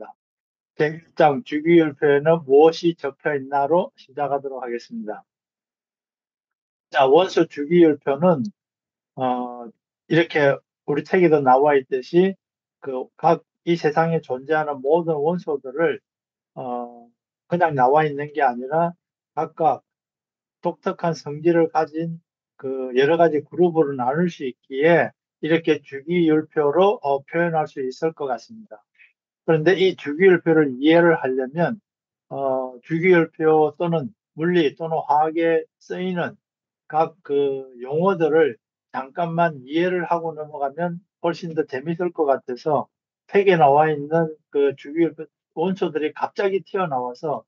하겠습니다. 제1장 주기율표에는 무엇이 적혀 있나로 시작하도록 하겠습니다. 자, 원소 주기율표는 어, 이렇게 우리 책에도 나와 있듯이 각 이 세상에 존재하는 모든 원소들을 어, 그냥 나와 있는 게 아니라 각각 독특한 성질을 가진 그 여러 가지 그룹으로 나눌 수 있기에 이렇게 주기율표로 표현할 수 있을 것 같습니다. 그런데 이 주기율표를 이해를 하려면 주기율표 또는 물리 또는 화학에 쓰이는 각 그 용어들을 잠깐만 이해를 하고 넘어가면 훨씬 더 재밌을 것 같아서 책에 나와 있는 그 주기율표 원소들이 갑자기 튀어나와서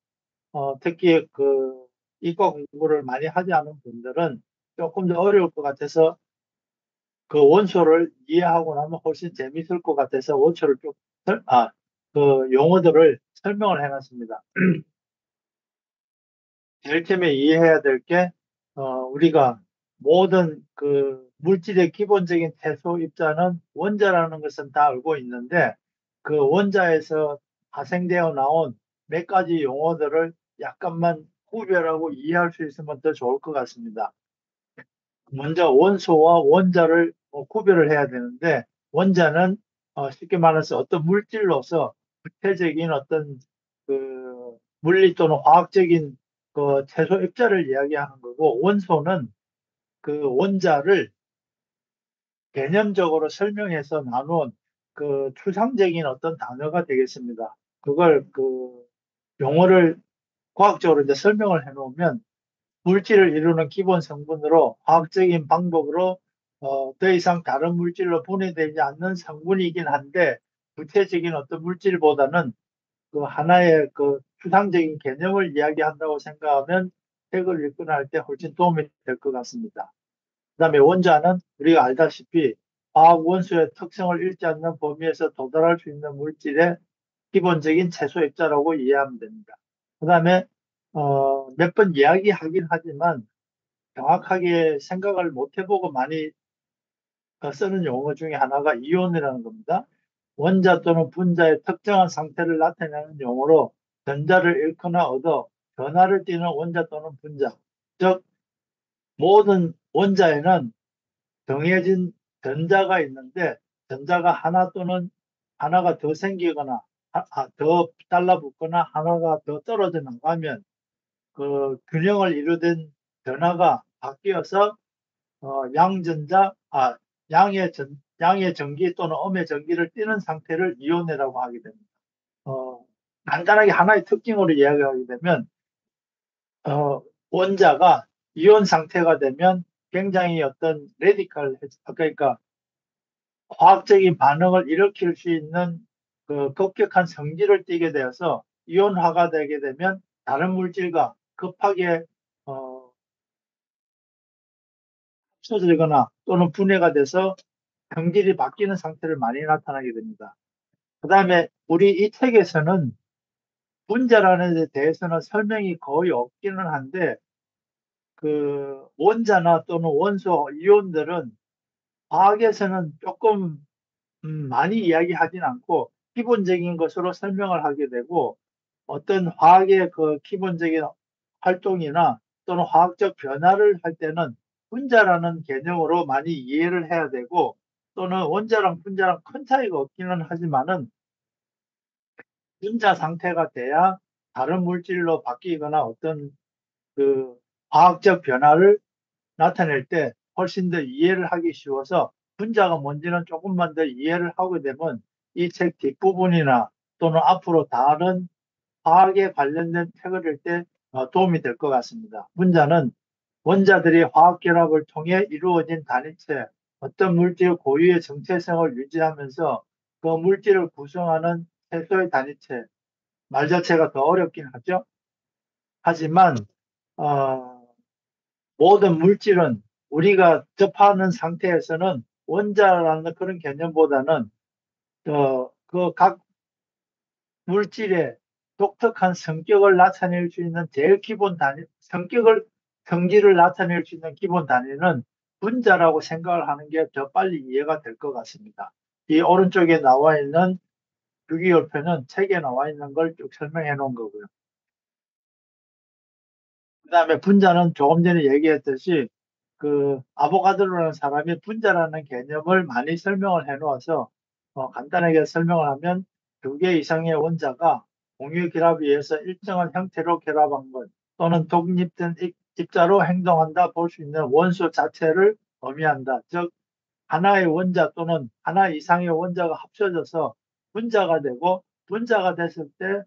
특히 그 이과 공부를 많이 하지 않은 분들은 조금 더 어려울 것 같아서 그 원소를 이해하고 나면 훨씬 재밌을 것 같아서 원소를 좀, 그 용어들을 설명을 해놨습니다. 제일 처음에 이해해야 될 게, 우리가 모든 그 물질의 기본적인 태소 입자는 원자라는 것은 다 알고 있는데, 그 원자에서 파생되어 나온 몇 가지 용어들을 약간만 구별하고 이해할 수 있으면 더 좋을 것 같습니다. 먼저 원소와 원자를 구별을 해야 되는데, 원자는 쉽게 말해서 어떤 물질로서 구체적인 어떤 그 물리 또는 화학적인 그 채소 입자를 이야기하는 거고, 원소는 그 원자를 개념적으로 설명해서 나눈 그 추상적인 어떤 단어가 되겠습니다. 그걸 그 용어를 과학적으로 이제 설명을 해 놓으면 물질을 이루는 기본 성분으로 화학적인 방법으로 더 이상 다른 물질로 분해되지 않는 성분이긴 한데 구체적인 어떤 물질보다는 그 하나의 그 추상적인 개념을 이야기한다고 생각하면 책을 읽거나 할 때 훨씬 도움이 될 것 같습니다. 그다음에 원자는 우리가 알다시피 화학 원소의 특성을 잃지 않는 범위에서 도달할 수 있는 물질의 기본적인 채소 입자라고 이해하면 됩니다. 그다음에 몇 번 이야기하긴 하지만 정확하게 생각을 못 해보고 많이 쓰는 용어 중에 하나가 이온이라는 겁니다. 원자 또는 분자의 특정한 상태를 나타내는 용어로 전자를 잃거나 얻어 변화를 띠는 원자 또는 분자. 즉, 모든 원자에는 정해진 전자가 있는데 전자가 하나 또는 하나가 더 생기거나 더 달라붙거나 하나가 더 떨어져 나가면 그 균형을 이루던 변화가 바뀌어서 양전자, 양의 전기 또는 음의 전기를 띠는 상태를 이온이라고 하게 됩니다. 어, 간단하게 하나의 특징으로 이야기하게 되면, 원자가 이온 상태가 되면 굉장히 어떤 그러니까 화학적인 반응을 일으킬 수 있는 그 급격한 성질을 띠게 되어서 이온화가 되게 되면 다른 물질과 급하게 어, 합쳐지거나 또는 분해가 돼서 성질이 바뀌는 상태를 많이 나타나게 됩니다. 그 다음에 우리 이 책에서는 분자라는 데 대해서는 설명이 거의 없기는 한데 그 원자나 또는 원소 이온들은 화학에서는 조금 많이 이야기하진 않고 기본적인 것으로 설명을 하게 되고 어떤 화학의 그 기본적인 활동이나 또는 화학적 변화를 할 때는 분자라는 개념으로 많이 이해를 해야 되고 또는 원자랑 분자랑 큰 차이가 없기는 하지만은 분자 상태가 돼야 다른 물질로 바뀌거나 어떤 그 화학적 변화를 나타낼 때 훨씬 더 이해를 하기 쉬워서 분자가 뭔지는 조금만 더 이해를 하게 되면 이 책 뒷부분이나 또는 앞으로 다른 화학에 관련된 책을 읽을 때 도움이 될 것 같습니다. 분자는 원자들이 화학 결합을 통해 이루어진 단위체, 어떤 물질 고유의 정체성을 유지하면서 그 물질을 구성하는 최소의 단위체, 말 자체가 더 어렵긴 하죠. 하지만 어, 모든 물질은 우리가 접하는 상태에서는 원자라는 그런 개념보다는 그 각 물질의 독특한 성격을 나타낼 수 있는 제일 기본 단위, 성질을 나타낼 수 있는 기본 단위는 분자라고 생각을 하는 게 더 빨리 이해가 될 것 같습니다. 이 오른쪽에 나와 있는 주기율표는 책에 나와 있는 걸 쭉 설명해 놓은 거고요. 그 다음에 분자는 조금 전에 얘기했듯이 그 아보가드로라는 사람이 분자라는 개념을 많이 설명을 해 놓아서 간단하게 설명을 하면 두 개 이상의 원자가 공유 결합에 의해서 일정한 형태로 결합한 것 또는 독립된 입자로 행동한다 볼 수 있는 원소 자체를 의미한다. 즉 하나의 원자 또는 하나 이상의 원자가 합쳐져서 분자가 되고 분자가 됐을 때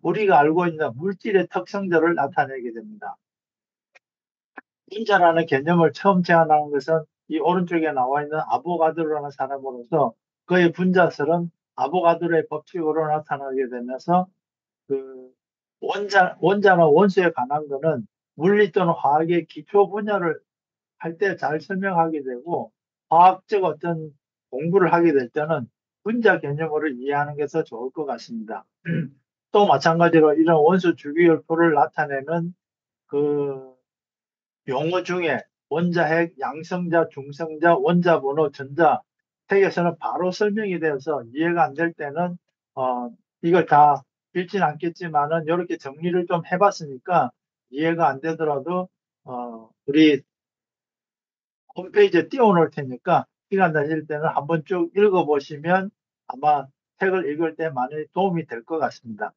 우리가 알고 있는 물질의 특성들을 나타내게 됩니다. 분자라는 개념을 처음 제안한 것은 이 오른쪽에 나와 있는 아보가드로라는 사람으로서 그의 분자설은 아보가드로의 법칙으로 나타나게 되면서 그 원자나 원소에 관한 것은 물리 또는 화학의 기초 분야를 할 때 잘 설명하게 되고 화학적 어떤 공부를 하게 될 때는 분자 개념으로 이해하는 게 더 좋을 것 같습니다. 또 마찬가지로 이런 원소 주기율표를 나타내는 그 용어 중에 원자핵, 양성자, 중성자, 원자번호, 전자 책에서는 바로 설명이 되어서 이해가 안 될 때는 이걸 다 읽지는 않겠지만은 이렇게 정리를 좀 해봤으니까 이해가 안 되더라도 우리 홈페이지에 띄워놓을 테니까 시간 나실 때는 한번 쭉 읽어보시면 아마 책을 읽을 때 많이 도움이 될 것 같습니다.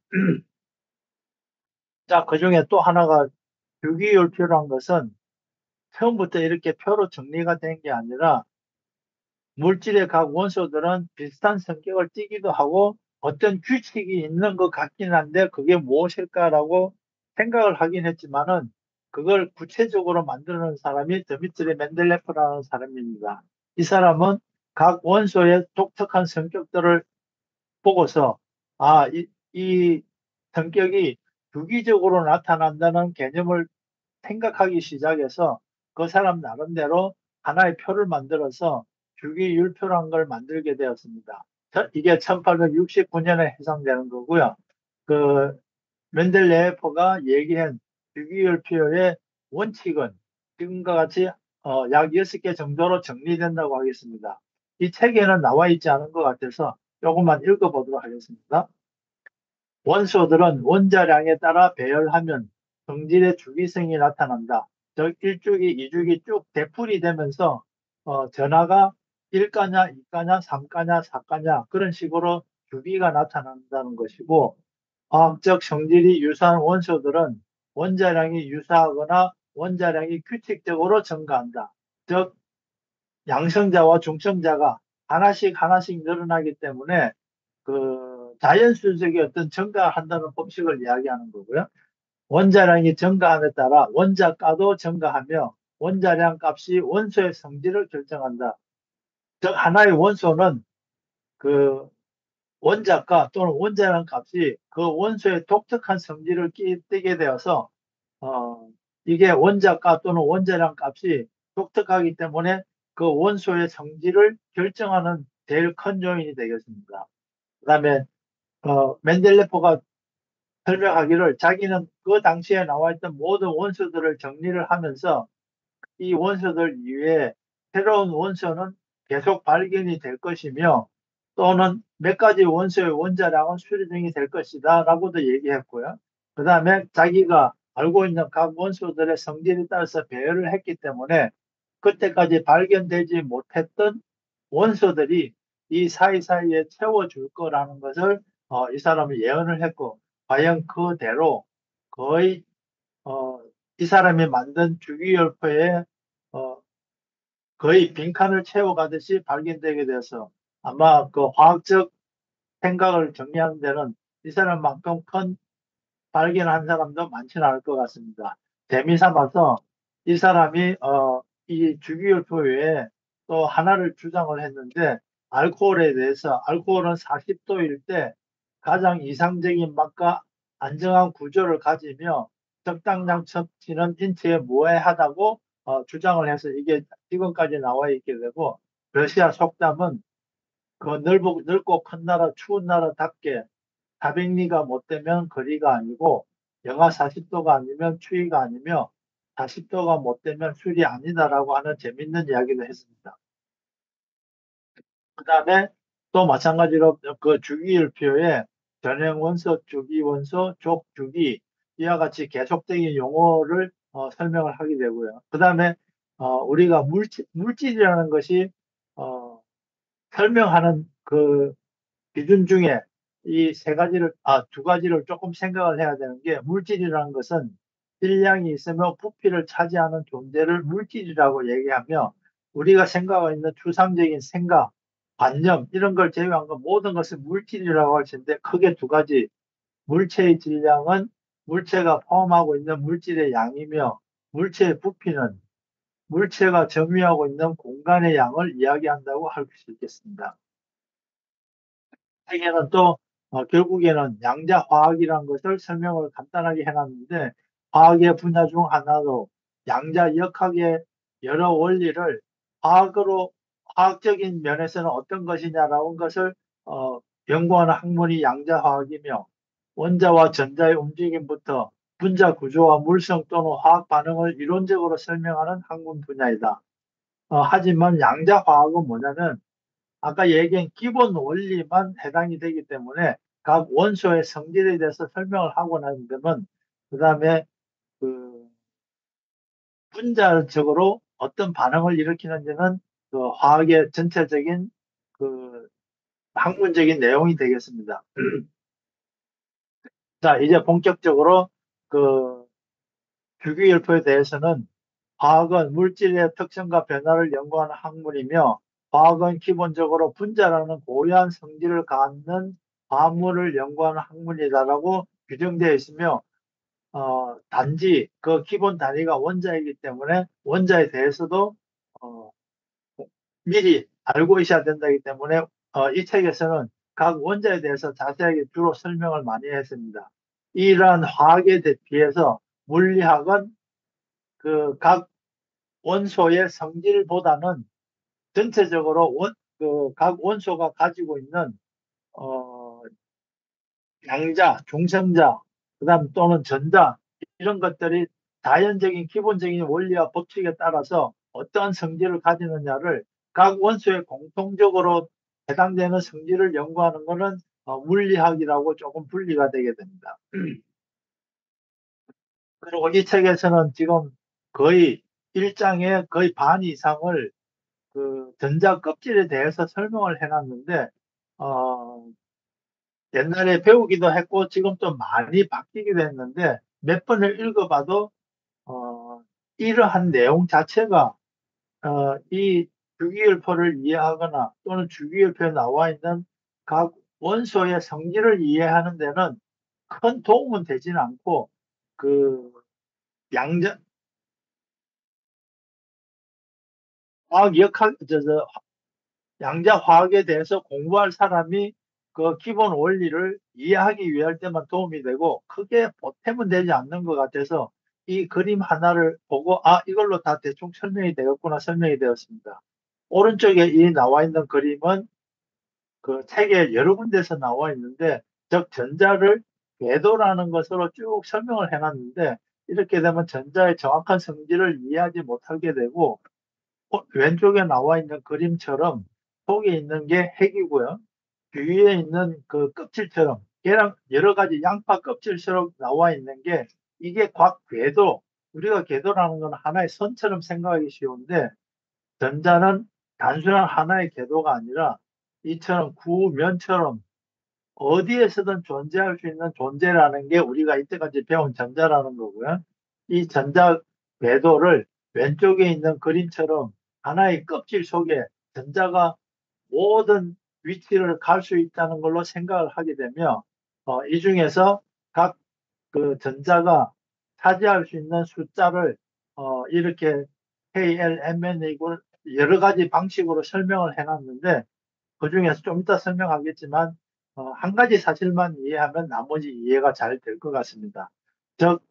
자, 그 중에 또 하나가 유기율표란 것은 처음부터 이렇게 표로 정리가 된 게 아니라 물질의 각 원소들은 비슷한 성격을 띠기도 하고 어떤 규칙이 있는 것 같긴 한데 그게 무엇일까라고 생각을 하긴 했지만은 그걸 구체적으로 만드는 사람이 드미트리 멘델레프라는 사람입니다. 이 사람은 각 원소의 독특한 성격들을 보고서 이 성격이 주기적으로 나타난다는 개념을 생각하기 시작해서 그 사람 나름대로 하나의 표를 만들어서 주기율표란 걸 만들게 되었습니다. 이게 1869년에 해상되는 거고요. 그 멘델레예프가 얘기한 주기율표의 원칙은 지금과 같이 약 6개 정도로 정리된다고 하겠습니다. 이 책에는 나와 있지 않은 것 같아서 조금만 읽어보도록 하겠습니다. 원소들은 원자량에 따라 배열하면 성질의 주기성이 나타난다. 즉 1주기, 2주기 쭉 되풀이 되면서 전하가 1가냐, 2가냐, 3가냐, 4가냐 그런 식으로 주기가 나타난다는 것이고 화학적 성질이 유사한 원소들은 원자량이 유사하거나 원자량이 규칙적으로 증가한다. 즉 양성자와 중성자가 하나씩 하나씩 늘어나기 때문에 그 자연수적인 어떤 증가한다는 법칙을 이야기하는 거고요. 원자량이 증가함에 따라 원자가도 증가하며 원자량 값이 원소의 성질을 결정한다. 즉 하나의 원소는 그 원자가 또는 원자량 값이 그 원소의 독특한 성질을 띠게 되어서 어, 이게 원자가 또는 원자량 값이 독특하기 때문에 그 원소의 성질을 결정하는 제일 큰 요인이 되겠습니다. 그다음에 멘델레프가 설명하기를 자기는 그 당시에 나와 있던 모든 원소들을 정리를 하면서 이 원소들 이외에 새로운 원소는 계속 발견이 될 것이며 또는 몇 가지 원소의 원자량은 수리등이 될 것이다 라고도 얘기했고요. 그 다음에 자기가 알고 있는 각 원소들의 성질에 따라서 배열을 했기 때문에 그때까지 발견되지 못했던 원소들이 이 사이사이에 채워줄 거라는 것을 이 사람이 예언을 했고 과연 그대로 거의 어, 이 사람이 만든 주기율표에 어, 거의 빈칸을 채워가듯이 발견되게 돼서 아마 그 화학적 생각을 정리하는 데는 이 사람만큼 큰 발견한 사람도 많지는 않을 것 같습니다. 재미삼아서 이 사람이 이 주기율표 외에 또 하나를 주장을 했는데 알코올에 대해서 알코올은 40도일 때 가장 이상적인 맛과 안정한 구조를 가지며 적당량 섭취는 인체에 무해하다고 주장을 해서 이게 지금까지 나와 있게 되고 러시아 속담은 그 넓고 큰 나라 추운 나라답게 400리가 못 되면 거리가 아니고 영하 40도가 아니면 추위가 아니며 40도가 못 되면 술이 아니다라고 하는 재밌는 이야기를 했습니다. 그 다음에 또 마찬가지로 그 주기율표에 전행원소, 주기원소, 족주기 이와 같이 계속적인 용어를 설명을 하게 되고요. 그 다음에 우리가 물질이라는 것이 설명하는 그 기준 중에 이 두 가지를 조금 생각을 해야 되는 게, 물질이라는 것은 질량이 있으며 부피를 차지하는 존재를 물질이라고 얘기하며, 우리가 생각하고 있는 추상적인 생각, 관념 이런 걸 제외한 건 모든 것을 물질이라고 할 텐데, 크게 두 가지. 물체의 질량은 물체가 포함하고 있는 물질의 양이며, 물체의 부피는 물체가 점유하고 있는 공간의 양을 이야기한다고 할 수 있겠습니다. 책에는 또 결국에는 양자화학이라는 것을 설명을 간단하게 해놨는데, 화학의 분야 중 하나로 양자역학의 여러 원리를 화학적인 면에서는 어떤 것이냐라는 것을 연구하는 학문이 양자화학이며, 원자와 전자의 움직임부터 분자 구조와 물성 또는 화학 반응을 이론적으로 설명하는 학문 분야이다. 하지만 양자화학은 뭐냐면, 아까 얘기한 기본 원리만 해당이 되기 때문에 각 원소의 성질에 대해서 설명을 하고 나면, 그 다음에 그 분자적으로 어떤 반응을 일으키는지는 그 화학의 전체적인 그 학문적인 내용이 되겠습니다. 자, 이제 본격적으로 그 주기율표에 대해서는, 화학은 물질의 특성과 변화를 연구하는 학문이며, 화학은 기본적으로 분자라는 고유한 성질을 갖는 화합물을 연구하는 학문이다라고 규정되어 있으며, 단지 그 기본 단위가 원자이기 때문에 원자에 대해서도 어, 미리 알고 있어야 된다기 때문에 이 책에서는 각 원자에 대해서 자세하게 주로 설명을 많이 했습니다. 이러한 화학에 비해서 물리학은 그 각 원소의 성질보다는 전체적으로 각 원소가 가지고 있는 어, 양자, 중성자, 그다음 또는 전자 이런 것들이 자연적인 기본적인 원리와 법칙에 따라서 어떠한 성질을 가지느냐를, 각 원소에 공통적으로 해당되는 성질을 연구하는 것은 물리학이라고 조금 분리가 되게 됩니다. 그리고 이 책에서는 지금 거의 1장의 거의 반 이상을 그 전자 껍질에 대해서 설명을 해놨는데, 어, 옛날에 배우기도 했고 지금 좀 많이 바뀌기도 했는데, 몇 번을 읽어봐도 어, 이러한 내용 자체가 이 주기율표를 이해하거나 또는 주기율표에 나와 있는 각 원소의 성질을 이해하는 데는 큰 도움은 되지는 않고, 그 양자 화학 역학 양자 화학에 대해서 공부할 사람이 그 기본 원리를 이해하기 위할 때만 도움이 되고, 크게 보탬은 되지 않는 것 같아서 이 그림 하나를 보고 이걸로 다 대충 설명이 되었구나 설명이 되었습니다. 오른쪽에 이 나와 있는 그림은 그 책에 여러 군데서 나와 있는데, 즉 전자를 궤도라는 것으로 쭉 설명을 해놨는데, 이렇게 되면 전자의 정확한 성질을 이해하지 못하게 되고, 왼쪽에 나와 있는 그림처럼 속에 있는 게 핵이고요. 주위에 있는 그 껍질처럼, 걔랑 여러 가지 양파 껍질처럼 나와 있는 게, 이게 각 궤도, 우리가 궤도라는 건 하나의 선처럼 생각하기 쉬운데, 전자는 단순한 하나의 궤도가 아니라 이처럼 구면처럼 어디에서든 존재할 수 있는 존재라는 게 우리가 이때까지 배운 전자라는 거고요. 이 전자 궤도를 왼쪽에 있는 그림처럼 하나의 껍질 속에 전자가 모든 위치를 갈 수 있다는 걸로 생각을 하게 되며, 이 중에서 각 그 전자가 차지할 수 있는 숫자를 이렇게 KLMN이고 여러 가지 방식으로 설명을 해놨는데, 그 중에서 좀 이따 설명하겠지만 한 가지 사실만 이해하면 나머지 이해가 잘 될 것 같습니다. 즉,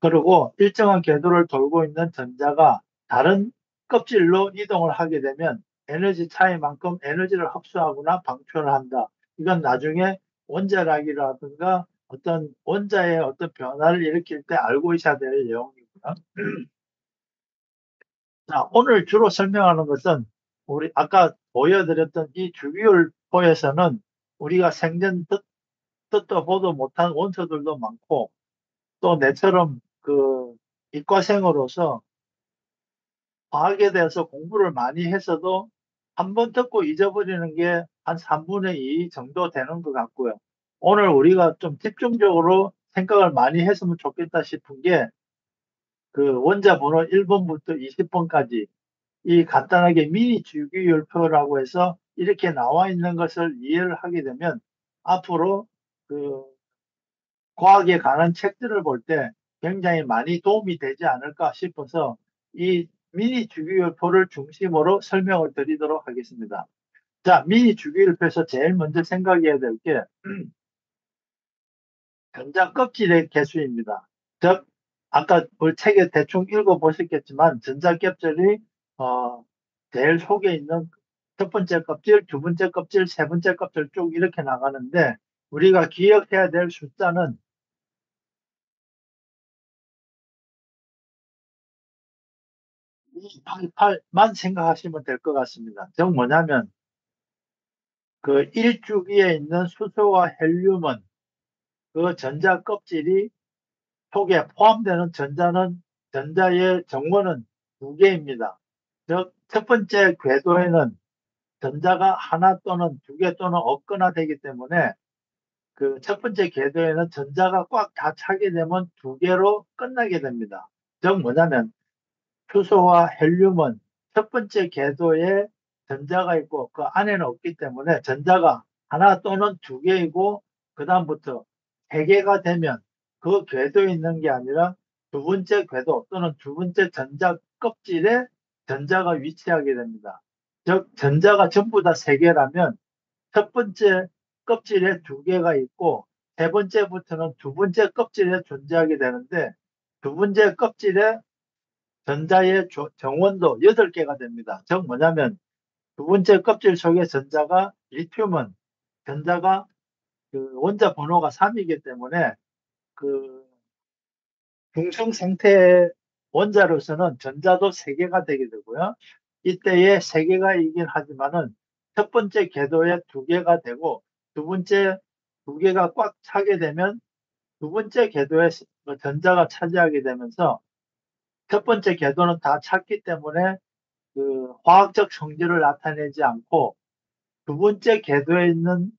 그리고 일정한 궤도를 돌고 있는 전자가 다른 껍질로 이동을 하게 되면 에너지 차이만큼 에너지를 흡수하거나 방출을 한다. 이건 나중에 원자력이라든가 어떤 원자의 어떤 변화를 일으킬 때 알고 있어야 될 내용이고요. 자, 오늘 주로 설명하는 것은 우리 아까 보여드렸던 이 주기율 기업포에서는 우리가 생전 듣도 보도 못한 원소들도 많고, 또 내처럼 그 이과생으로서 과학에 대해서 공부를 많이 했어도 한 번 듣고 잊어버리는 게 한 3분의 2 정도 되는 것 같고요. 오늘 우리가 좀 집중적으로 생각을 많이 했으면 좋겠다 싶은 게 그 원자 번호 1번부터 20번까지 이 간단하게 미니 주기율표라고 해서 이렇게 나와 있는 것을 이해를 하게 되면 앞으로 그 과학에 관한 책들을 볼 때 굉장히 많이 도움이 되지 않을까 싶어서 이 미니 주기율표를 중심으로 설명을 드리도록 하겠습니다. 자, 미니 주기율표에서 제일 먼저 생각해야 될 게 전자 껍질의 개수입니다. 즉, 아까 그 책에 대충 읽어보셨겠지만 전자 껍질이 제일 속에 있는 첫 번째 껍질, 두 번째 껍질, 세 번째 껍질 쭉 이렇게 나가는데 우리가 기억해야 될 숫자는 288만 생각하시면 될 것 같습니다. 즉 뭐냐면 그 1주기에 있는 수소와 헬륨은 그 전자 껍질이 속에 포함되는 전자의 정원은 두 개입니다. 즉, 첫 번째 궤도에는 전자가 하나 또는 두 개 또는 없거나 되기 때문에 그 첫 번째 궤도에는 전자가 꽉 다 차게 되면 두 개로 끝나게 됩니다. 즉 뭐냐면 수소와 헬륨은 첫 번째 궤도에 전자가 있고 그 안에는 없기 때문에 전자가 하나 또는 두 개이고 그다음부터 세 개가 되면 그 궤도에 있는 게 아니라 두 번째 궤도 또는 두 번째 전자 껍질에 전자가 위치하게 됩니다. 즉 전자가 전부 다 세 개라면 첫 번째 껍질에 두 개가 있고 세 번째부터는 두 번째 껍질에 존재하게 되는데 두 번째 껍질에 전자의 정원도 8개가 됩니다. 즉 뭐냐면 두 번째 껍질 속의 전자가 리튬은 전자가 그 원자 번호가 3이기 때문에 그 중성 상태의 원자로서는 전자도 3개가 되게 되고요. 이때에 3개가 이긴 하지만은 첫 번째 궤도에 2개가 되고 두 번째 2개가 꽉 차게 되면 두 번째 궤도에 전자가 차지하게 되면서 첫 번째 궤도는 다 찼기 때문에 그 화학적 성질을 나타내지 않고 두 번째 궤도에 있는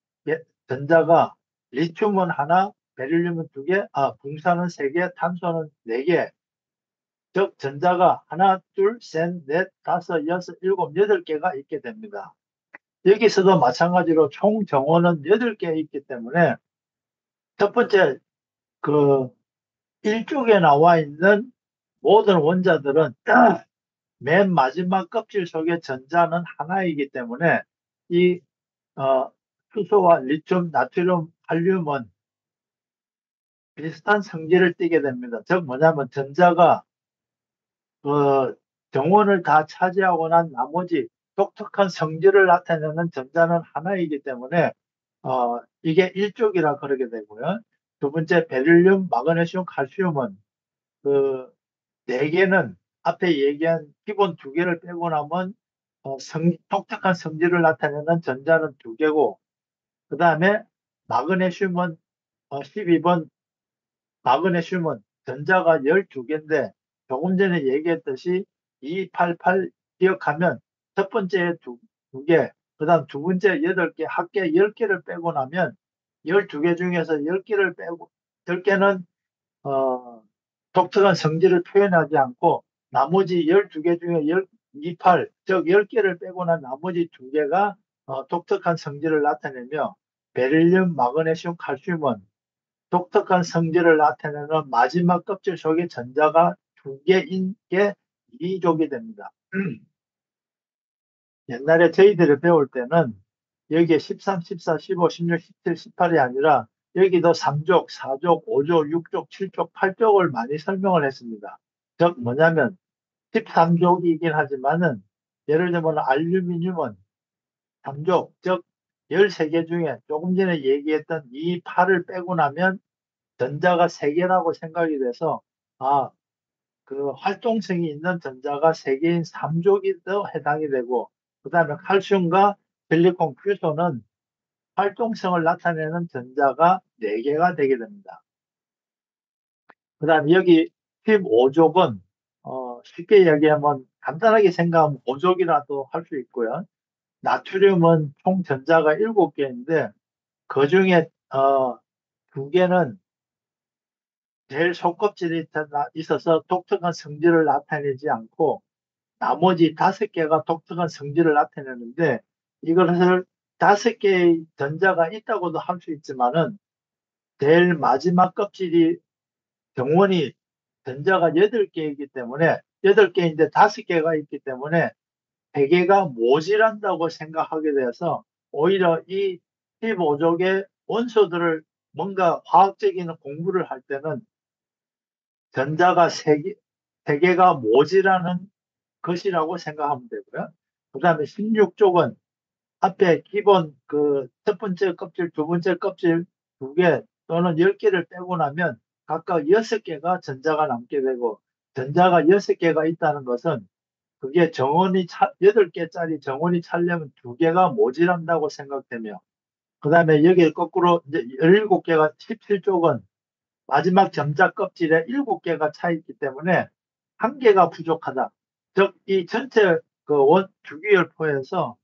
전자가 리튬은 하나, 베릴륨은 두 개, 붕산은 세 개, 탄소는 네 개. 즉 전자가 하나, 둘, 셋, 넷, 다섯, 여섯, 일곱, 여덟 개가 있게 됩니다. 여기서도 마찬가지로 총 정원은 8개 있기 때문에 첫 번째 그 1쪽에 나와 있는 모든 원자들은 맨 마지막 껍질 속의 전자는 하나이기 때문에 이 수소와 리튬, 나트륨, 칼륨은 비슷한 성질을 띠게 됩니다. 즉 뭐냐면 전자가 그 정원을 다 차지하고 난 나머지 독특한 성질을 나타내는 전자는 하나이기 때문에 이게 일족이라 그러게 되고요. 두 번째 베릴륨, 마그네슘, 칼슘은 그 네 개는 앞에 얘기한 기본 두 개를 빼고 나면 독특한 성질을 나타내는 전자는 두 개고 그 다음에 마그네슘은 12번 마그네슘은 전자가 12개인데 조금 전에 얘기했듯이 288 기억하면 첫 번째 두 개, 그 다음 두 번째 8개, 합계 10개를 빼고 나면 12개 중에서 10개를 빼고 10개는 독특한 성질을 표현하지 않고 나머지 12개 중에 28, 즉 10개를 빼고 난 나머지 두 개가 독특한 성질을 나타내며 베릴륨, 마그네슘, 칼슘은 독특한 성질을 나타내는 마지막 껍질 속에 전자가 두 개인 게 이족이 됩니다. 옛날에 저희들이 배울 때는 여기에 13, 14, 15, 16, 17, 18이 아니라 여기도 3족, 4족, 5족, 6족, 7족, 8족을 많이 설명을 했습니다. 즉 뭐냐면 13족이긴 하지만은 예를 들면 알루미늄은 3족, 즉 13개 중에 조금 전에 얘기했던 이 8을 빼고 나면 전자가 3개라고 생각이 돼서 그 활동성이 있는 전자가 3개인 3족이 더 해당이 되고 그 다음에 칼슘과 실리콘, 규소는 활동성을 나타내는 전자가 4개가 되게 됩니다. 그 다음에 여기 15족은 쉽게 이야기하면 간단하게 생각하면 5족이라도 할 수 있고요. 나트륨은 총 전자가 7개인데 그 중에 2개는 제일 속껍질이 있어서 독특한 성질을 나타내지 않고 나머지 5개가 독특한 성질을 나타내는데 이것을 5개의 전자가 있다고도 할 수 있지만은 제일 마지막 껍질이 정원이 전자가 8개이기 때문에 8개인데 5개가 있기 때문에 3개가 모자란다고 생각하게 돼서 오히려 이 15족의 원소들을 뭔가 화학적인 공부를 할 때는 전자가 3개가 모자라는 것이라고 생각하면 되고요. 그 다음에 16쪽은 앞에 기본 그 첫 번째 껍질, 두 번째 껍질 2개 또는 10개를 빼고 나면 각각 6개가 전자가 남게 되고 전자가 6개가 있다는 것은 그게 8개짜리 정원이 차려면 2개가 모자란다고 생각되며 그 다음에 여기 거꾸로 이제 17개가 17쪽은 마지막 점자 껍질에 7개가 차 있기 때문에 1개가 부족하다. 즉, 이 전체 그 주기율표에서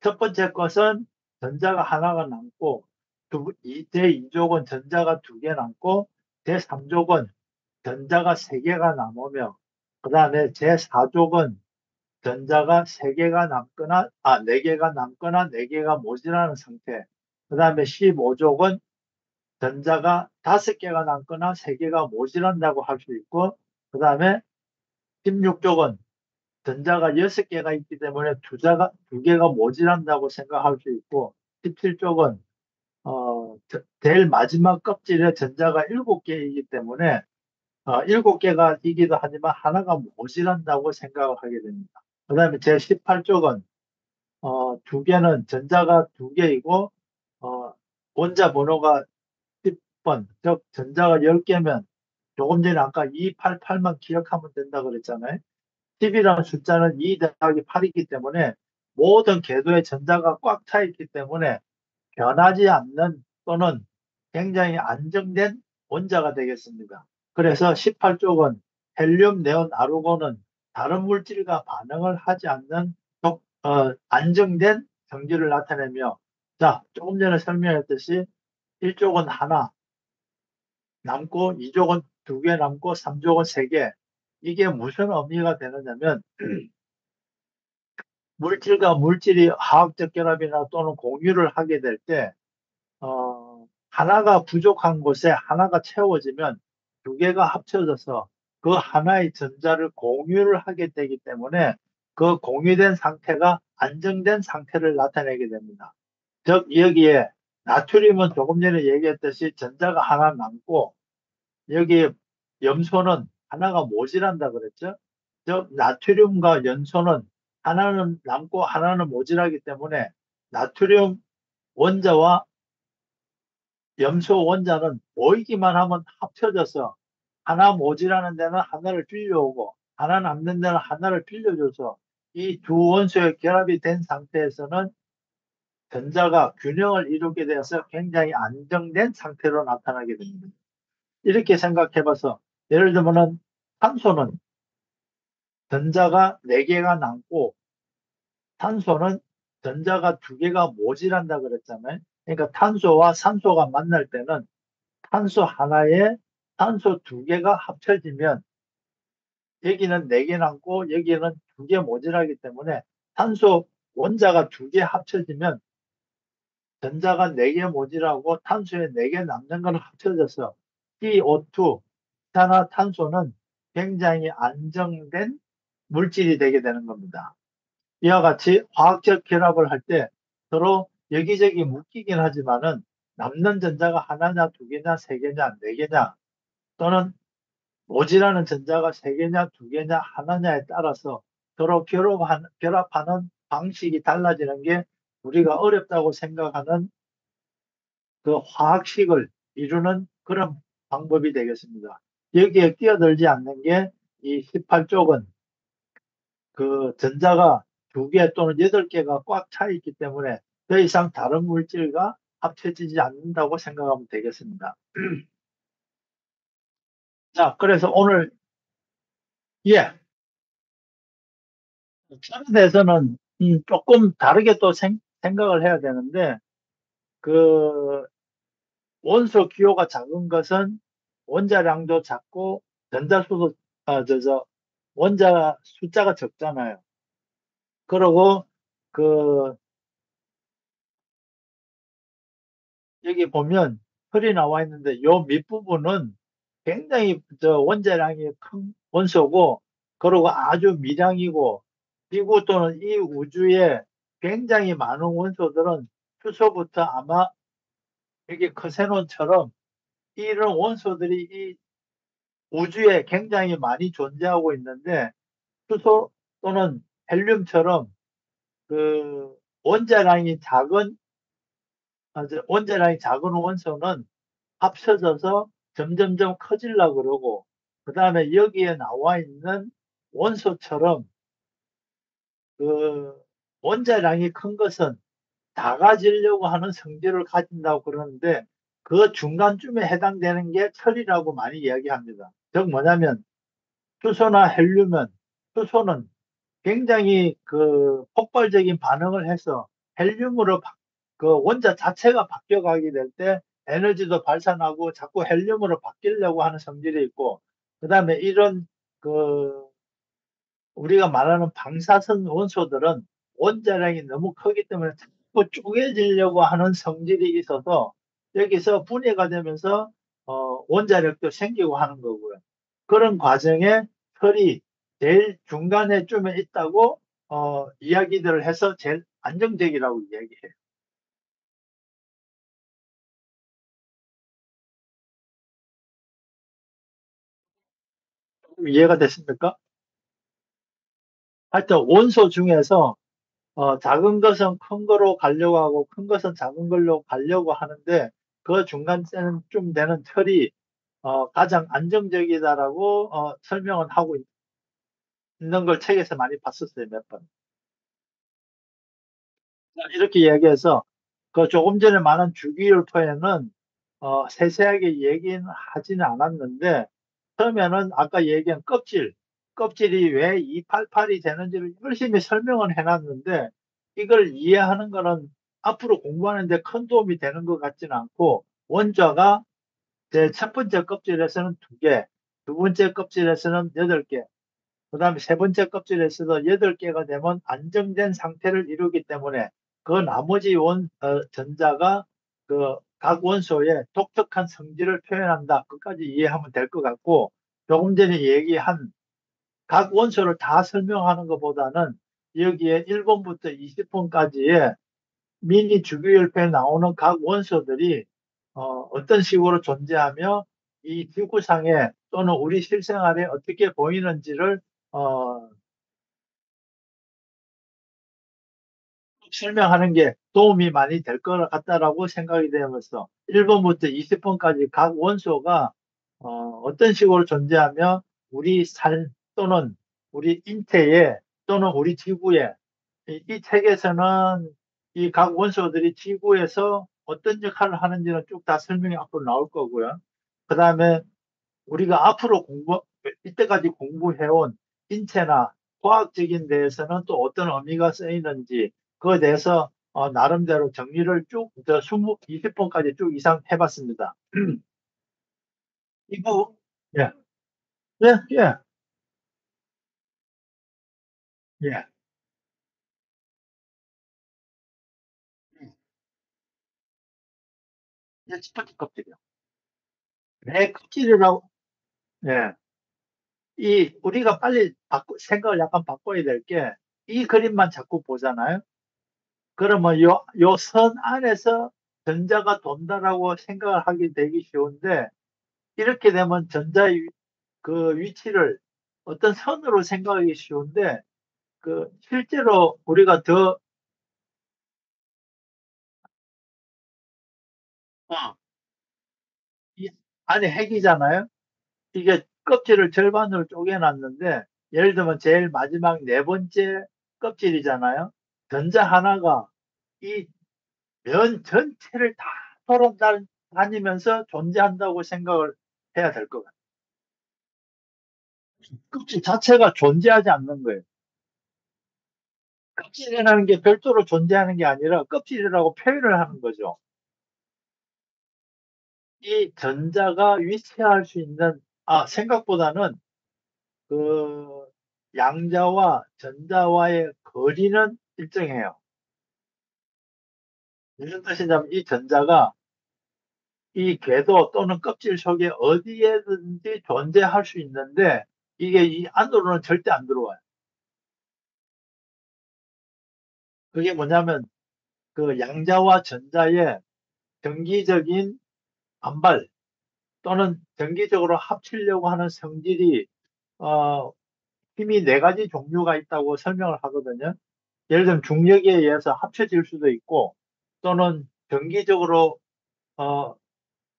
첫 번째 것은 전자가 하나가 남고, 제2족은 전자가 2개 남고, 제3족은 전자가 3개가 남으며, 그 다음에 제4족은 전자가 3개가 남거나, 4개가 남거나 4개가 모자라는 상태. 그 다음에 15족은 전자가 5개가 남거나 3개가 모자란다고 할 수 있고, 그 다음에 16쪽은 전자가 6개가 있기 때문에 2개가 모자란다고 생각할 수 있고, 17쪽은 제일 마지막 껍질에 전자가 7개이기 때문에 7개가 이기도 하지만 하나가 모자란다고 생각을 하게 됩니다. 그 다음에 제 18쪽은 2개는 전자가 2개이고 원자 번호가 10번, 즉 전자가 10개면 조금 전에 아까 288만 기억하면 된다 그랬잖아요. 10이라는 숫자는 2 더하기 8이기 때문에 모든 궤도에 전자가 꽉 차 있기 때문에 변하지 않는 또는 굉장히 안정된 원자가 되겠습니다. 그래서 18쪽은 헬륨, 네온, 아르곤은 다른 물질과 반응을 하지 않는 안정된 성질을 나타내며 자, 조금 전에 설명했듯이 1쪽은 하나 남고 2족은 2개 남고 3족은 3개. 이게 무슨 의미가 되느냐면 물질과 물질이 화학적 결합이나 또는 공유를 하게 될 때 하나가 부족한 곳에 하나가 채워지면 2개가 합쳐져서 그 하나의 전자를 공유를 하게 되기 때문에 그 공유된 상태가 안정된 상태를 나타내게 됩니다. 즉 여기에 나트륨은 조금 전에 얘기했듯이 전자가 하나 남고 여기 염소는 하나가 모자란다 그랬죠? 즉 나트륨과 연소는 하나는 남고 하나는 모자라기 때문에 나트륨 원자와 염소 원자는 모이기만 하면 합쳐져서 하나 모자라는 데는 하나를 빌려오고 하나 남는 데는 하나를 빌려줘서 이 두 원소의 결합이 된 상태에서는 전자가 균형을 이루게 되어서 굉장히 안정된 상태로 나타나게 됩니다. 이렇게 생각해봐서 예를 들면은 탄소는 전자가 4개가 남고 탄소는 전자가 2개가 모자란다 그랬잖아요. 그러니까 탄소와 산소가 만날 때는 탄소 하나에 탄소 2개가 합쳐지면 여기는 4개 남고 여기는 2개 모자라기 때문에 탄소 원자가 2개 합쳐지면 전자가 4개 모자라고 탄소에 4개 남는 걸 합쳐져서 CO2, 이산화탄소는 굉장히 안정된 물질이 되게 되는 겁니다. 이와 같이 화학적 결합을 할 때 서로 여기저기 묶이긴 하지만은 남는 전자가 하나냐, 2개냐, 3개냐, 4개냐 또는 모질라는 전자가 3개냐, 2개냐, 하나냐에 따라서 서로 결합하는 방식이 달라지는 게 우리가 어렵다고 생각하는 그 화학식을 이루는 그런 방법이 되겠습니다. 여기에 끼어들지 않는 게 이 18쪽은 그 전자가 2개 또는 8개가 꽉 차 있기 때문에 더 이상 다른 물질과 합쳐지지 않는다고 생각하면 되겠습니다. 자, 그래서 오늘, 예, 철에 대해서는 조금 다르게 또 생각을 해야 되는데, 그 원소 기호가 작은 것은 원자량도 작고 전자수도 원자 숫자가 적잖아요. 그리고 그 여기 보면 털이 나와 있는데 요 밑부분은 굉장히 원자량이 큰 원소고, 그리고 아주 미량이고, 지구 또는 이 우주에 굉장히 많은 원소들은 수소부터 아마 여기 크세논처럼 이런 원소들이 이 우주에 굉장히 많이 존재하고 있는데, 수소 또는 헬륨처럼 그 원자량이 작은 원자량이 작은 원소는 합쳐져서 점점점 커지려고 그러고, 그 다음에 여기에 나와 있는 원소처럼 그 원자량이 큰 것은 작아지려고 하는 성질을 가진다고 그러는데, 그 중간쯤에 해당되는 게 철이라고 많이 이야기합니다. 즉 뭐냐면 수소나 헬륨은, 수소는 굉장히 그 폭발적인 반응을 해서 헬륨으로 그 원자 자체가 바뀌어가게 될 때 에너지도 발산하고 자꾸 헬륨으로 바뀌려고 하는 성질이 있고, 그 다음에 이런 그 우리가 말하는 방사선 원소들은 원자량이 너무 크기 때문에 자꾸 쪼개지려고 하는 성질이 있어서 여기서 분해가 되면서 원자력도 생기고 하는 거고요. 그런 과정에 철이 제일 중간에 쯤에 있다고 이야기들을 해서 제일 안정적이라고 이야기해요. 이해가 됐습니까? 하여튼 원소 중에서 작은 것은 큰 거로 가려고 하고 큰 것은 작은 걸로 가려고 하는데, 그 중간쯤 되는 철이 가장 안정적이다라고 설명을 하고 있는 걸 책에서 많이 봤었어요, 몇 번. 이렇게 이야기해서 그 조금 전에 말한 주기율표에는 세세하게 얘기는 하지는 않았는데, 처음에는 아까 얘기한 껍질이 왜 288이 되는지를 열심히 설명을 해놨는데, 이걸 이해하는 거는 앞으로 공부하는데 큰 도움이 되는 것 같지는 않고, 원자가 제 첫 번째 껍질에서는 2개, 두 번째 껍질에서는 8개, 그 다음에 세 번째 껍질에서도 8개가 되면 안정된 상태를 이루기 때문에 그 나머지 전자가 그 각 원소의 독특한 성질을 표현한다. 끝까지 이해하면 될 것 같고, 조금 전에 얘기한 각 원소를 다 설명하는 것보다는 여기에 1번부터 20번까지의 미니 주기율표에 나오는 각 원소들이 어떤 식으로 존재하며 이 지구상에 또는 우리 실생활에 어떻게 보이는지를 어, 설명하는 게 도움이 많이 될 것 같다라고 생각이 되면서 1번부터 20번까지 각 원소가 어떤 식으로 존재하며 우리 삶 또는 우리 인체에 또는 우리 지구에, 이 책에서는 이 각 원소들이 지구에서 어떤 역할을 하는지는 쭉 다 설명이 앞으로 나올 거고요. 그 다음에 우리가 앞으로 이때까지 공부해온 인체나 과학적인 데에서는 또 어떤 의미가 쓰이는지, 그거에 대해서 나름대로 정리를 쭉, 20번까지 쭉 이상 해봤습니다. 이거, 예, 예, 예, 예. 예, 첫 번째 껍질이요. 왜 껍질이라고, 예. 우리가 빨리 생각을 약간 바꿔야 될 게, 이 그림만 자꾸 보잖아요. 그러면 요 선 안에서 전자가 돈다라고 생각을 하게 되기 쉬운데, 이렇게 되면 전자의 그 위치를 어떤 선으로 생각하기 쉬운데, 그 실제로 우리가 어, 이 안에 핵이잖아요. 이게 껍질을 절반으로 쪼개놨는데, 예를 들면 제일 마지막 네 번째 껍질이잖아요. 전자 하나가 이 면 전체를 다 돌아다니면서 존재한다고 생각을 해야 될 것 같아요. 껍질 자체가 존재하지 않는 거예요. 껍질이라는 게 별도로 존재하는 게 아니라 껍질이라고 표현을 하는 거죠. 이 전자가 위치할 수 있는, 생각보다는 그 양자와 전자와의 거리는 일정해요. 무슨 뜻이냐면 이 전자가 이 궤도 또는 껍질 속에 어디에든지 존재할 수 있는데 이게 이 안으로는 절대 안 들어와요. 그게 뭐냐면 그 양자와 전자의 정기적인 반발 또는 정기적으로 합치려고 하는 성질이 어, 힘이 네 가지 종류가 있다고 설명을 하거든요. 예를 들면 중력에 의해서 합쳐질 수도 있고 또는 정기적으로 어,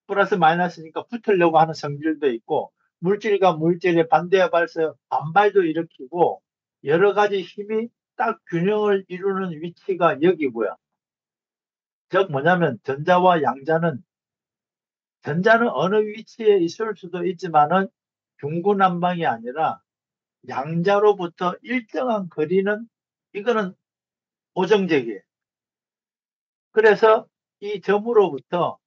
플러스 마이너스니까 붙으려고 하는 성질도 있고 물질과 물질의 반대와 발서 반발도 일으키고 여러 가지 힘이 딱 균형을 이루는 위치가 여기고요. 즉 뭐냐면 전자는 어느 위치에 있을 수도 있지만은 중구난방이 아니라 양자로부터 일정한 거리는 이거는 고정적이에요. 그래서 이 점으로부터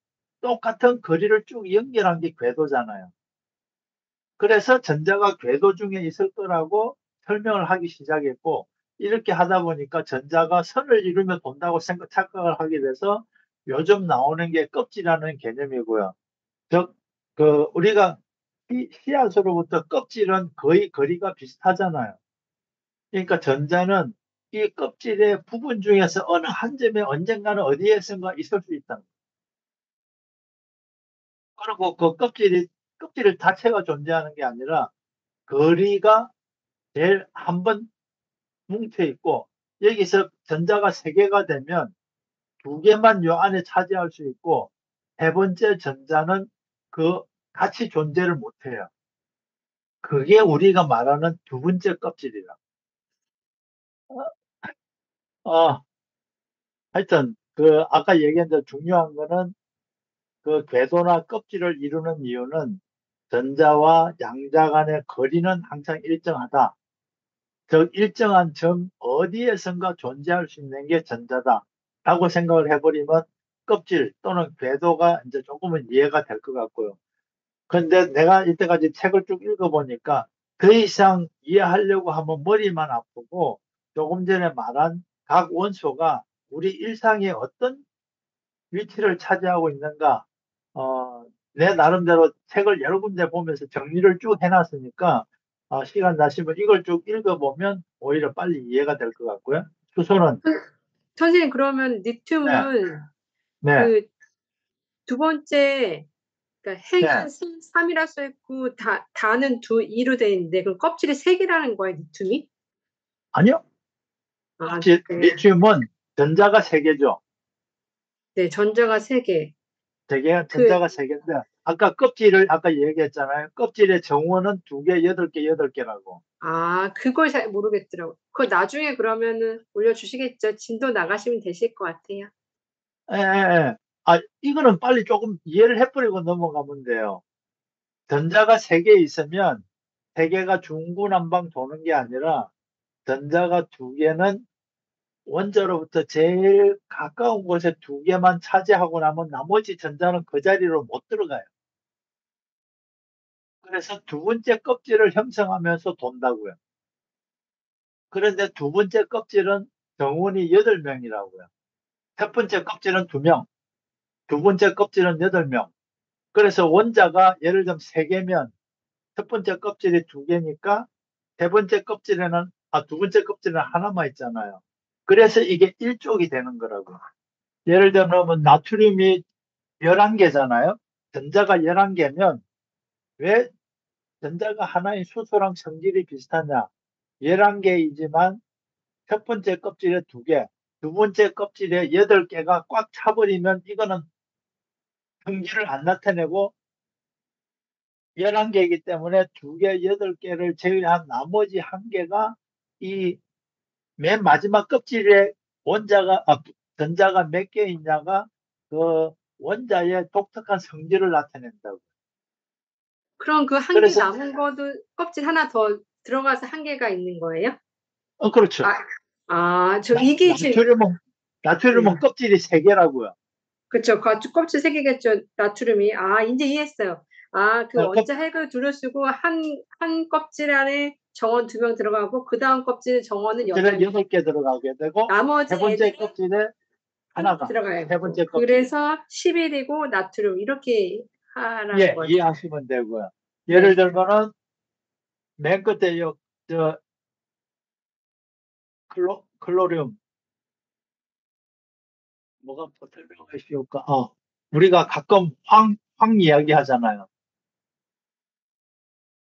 똑같은 거리를 쭉 연결한 게 궤도잖아요. 그래서 전자가 궤도 중에 있을 거라고 설명을 하기 시작했고, 이렇게 하다 보니까 전자가 선을 이루며 돈다고 착각을 하게 돼서 요즘 나오는 게 껍질이라는 개념이고요. 즉, 우리가 씨앗으로부터 껍질은 거의 거리가 비슷하잖아요. 그러니까 전자는 이 껍질의 부분 중에서 어느 한 점에 언젠가는 어디에선가 있을 수 있다. 그리고 그 껍질 자체가 존재하는 게 아니라 거리가 제일 한 번 뭉쳐 있고 여기서 전자가 세 개가 되면 두 개만 요 안에 차지할 수 있고 세 번째 전자는 그 같이 존재를 못 해요. 그게 우리가 말하는 두 번째 껍질이라. 어, 하여튼 아까 얘기한 데 중요한 거는 그 궤도나 껍질을 이루는 이유는 전자와 양자 간의 거리는 항상 일정하다. 즉 일정한 점 어디에선가 존재할 수 있는 게 전자다. 라고 생각을 해버리면 껍질 또는 궤도가 이제 조금은 이해가 될 것 같고요. 근데 내가 이때까지 책을 쭉 읽어보니까 더 이상 이해하려고 하면 머리만 아프고 조금 전에 말한 각 원소가 우리 일상에 어떤 위치를 차지하고 있는가, 어, 내 나름대로 책을 여러 군데 보면서 정리를 쭉 해놨으니까, 시간 나시면 이걸 쭉 읽어보면 오히려 빨리 이해가 될 것 같고요. 수소는, 선생님, 그러면 네, 리튬은 네, 그 두 번째, 그러니까 네. 핵은 3이라 써 있고, 다는 2로 돼 있는데, 그럼 껍질이 3개라는 거예요, 리튬이? 아니요. 아, 네. 리튬은 전자가 세개죠. 네, 전자가 3개. 그, 전자가 세개인데 아까 얘기했잖아요. 껍질의 정원은 두 개, 여덟 개라고. 그걸 잘 모르겠더라고요. 그거 나중에 그러면은 올려주시겠죠? 진도 나가시면 되실 것 같아요. 예, 예, 예. 이거는 빨리 조금 이해를 해버리고 넘어가면 돼요. 전자가 세 개 있으면 세 개가 중구난방 도는 게 아니라 전자가 두 개는 원자로부터 제일 가까운 곳에 두 개만 차지하고 나면 나머지 전자는 그 자리로 못 들어가요. 그래서 두 번째 껍질을 형성하면서 돈다고요. 그런데 두 번째 껍질은 정원이 8명이라고요. 첫 번째 껍질은 2명, 두 번째 껍질은 8명. 그래서 원자가 예를 들면 3개면 첫 번째 껍질이 2개니까 두 번째 껍질은 하나만 있잖아요. 그래서 이게 일족이 되는 거라고. 예를 들면 나트륨이 11개잖아요. 전자가 11개면 왜 전자가 하나인 수소랑 성질이 비슷하냐? 11개이지만 첫 번째 껍질에 2개, 두 번째 껍질에 8개가 꽉 차버리면 이거는 성질을 안 나타내고 11개이기 때문에 2개, 8개를 제외한 나머지 1개가 이 맨 마지막 껍질에 전자가 몇 개 있냐가 그 원자의 독특한 성질을 나타낸다고. 그럼 그 한 개 그래서 남은 거도 껍질 하나 더 들어가서 한 개가 있는 거예요? 그렇죠. 저 이게 지금 네. 나트륨은 껍질이 세 개라고요. 그쵸. 껍질 세 개겠죠. 나트륨이. 이제 이해했어요. 그 어, 껍, 원자 핵을 둘러 쓰고 한 껍질 안에 정원 2명 들어가고 그 다음 껍질 정원은 껍질에 8개. 8개 들어가게 되고 나머지 세 번째 애들이 껍질에 하나가 들어가야 세 되고. 번째 껍질에. 그래서 11이고 나트륨 이렇게 하라는 예, 거죠. 이해하시면 되고요. 예를 네. 들면은 맨 끝에 저 클로리움 뭐가 더 설명하기 쉬울까? 우리가 가끔 황 이야기 하잖아요.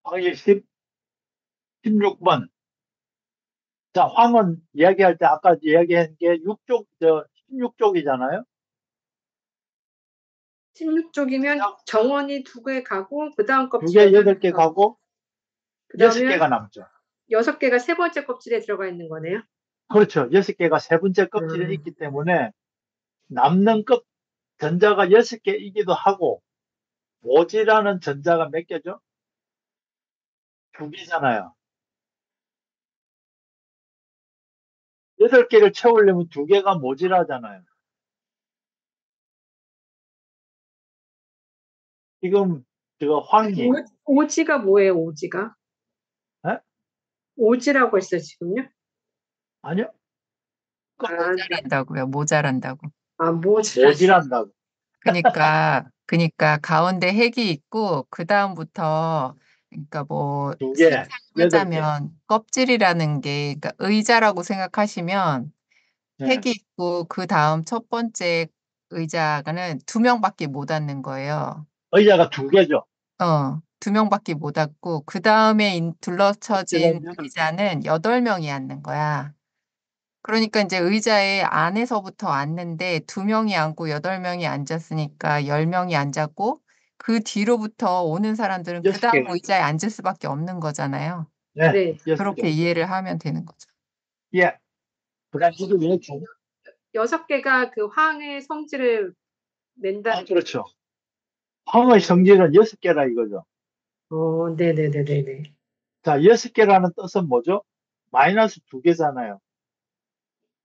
황이 16번. 자, 황은 이야기할 때 아까 이야기한 게 16쪽이잖아요. 16쪽이면 그냥 정원이 2개 가고 그 다음 두 껍질 개, 8개 8개 가고 가고 그 여섯 다음에 개가 남죠. 6개가 세 번째 껍질에 들어가 있는 거네요. 그렇죠. 6개가 세 번째 껍질에 음. 있기 때문에 남는 전자가 6개이기도 하고 모지라는 전자가 몇 개죠? 2개잖아요. 8개를 채우려면 2개가 모자라잖아요. 지금 저 황이 오지가 뭐예요, 오지가? 에? 오지라고 했어요, 지금요? 아니요. 네. 모자란다고요. 모자란다고. 모지라시. 모지란다고. 그러니까 가운데 핵이 있고 그 다음부터 그러니까 뭐 2개, 상상을 8개. 하자면 껍질이라는 게 그러니까 의자라고 생각하시면 네. 핵이 있고 그 다음 첫 번째 의자는 2명밖에 못 앉는 거예요. 의자가 2개죠. 2명밖에 못 앉고 그 다음에 둘러쳐진 껍질은 8개. 의자는 8명이 앉는 거야. 그러니까 이제 의자에 안에서부터 앉는데 2명이 앉고 8명이 앉았으니까 10명이 앉았고 그 뒤로부터 오는 사람들은 그 다음 6개. 의자에 앉을 수밖에 없는 거잖아요. 네, 네. 6개. 그렇게 이해를 하면 되는 거죠. 예. 그다음 이게 왜 중? 6개가 그 황의 성질을 낸다는. 그렇죠. 황의 성질은 6개라 이거죠. 네네네네네. 자, 6개라는 뜻은 뭐죠? 마이너스 2개잖아요.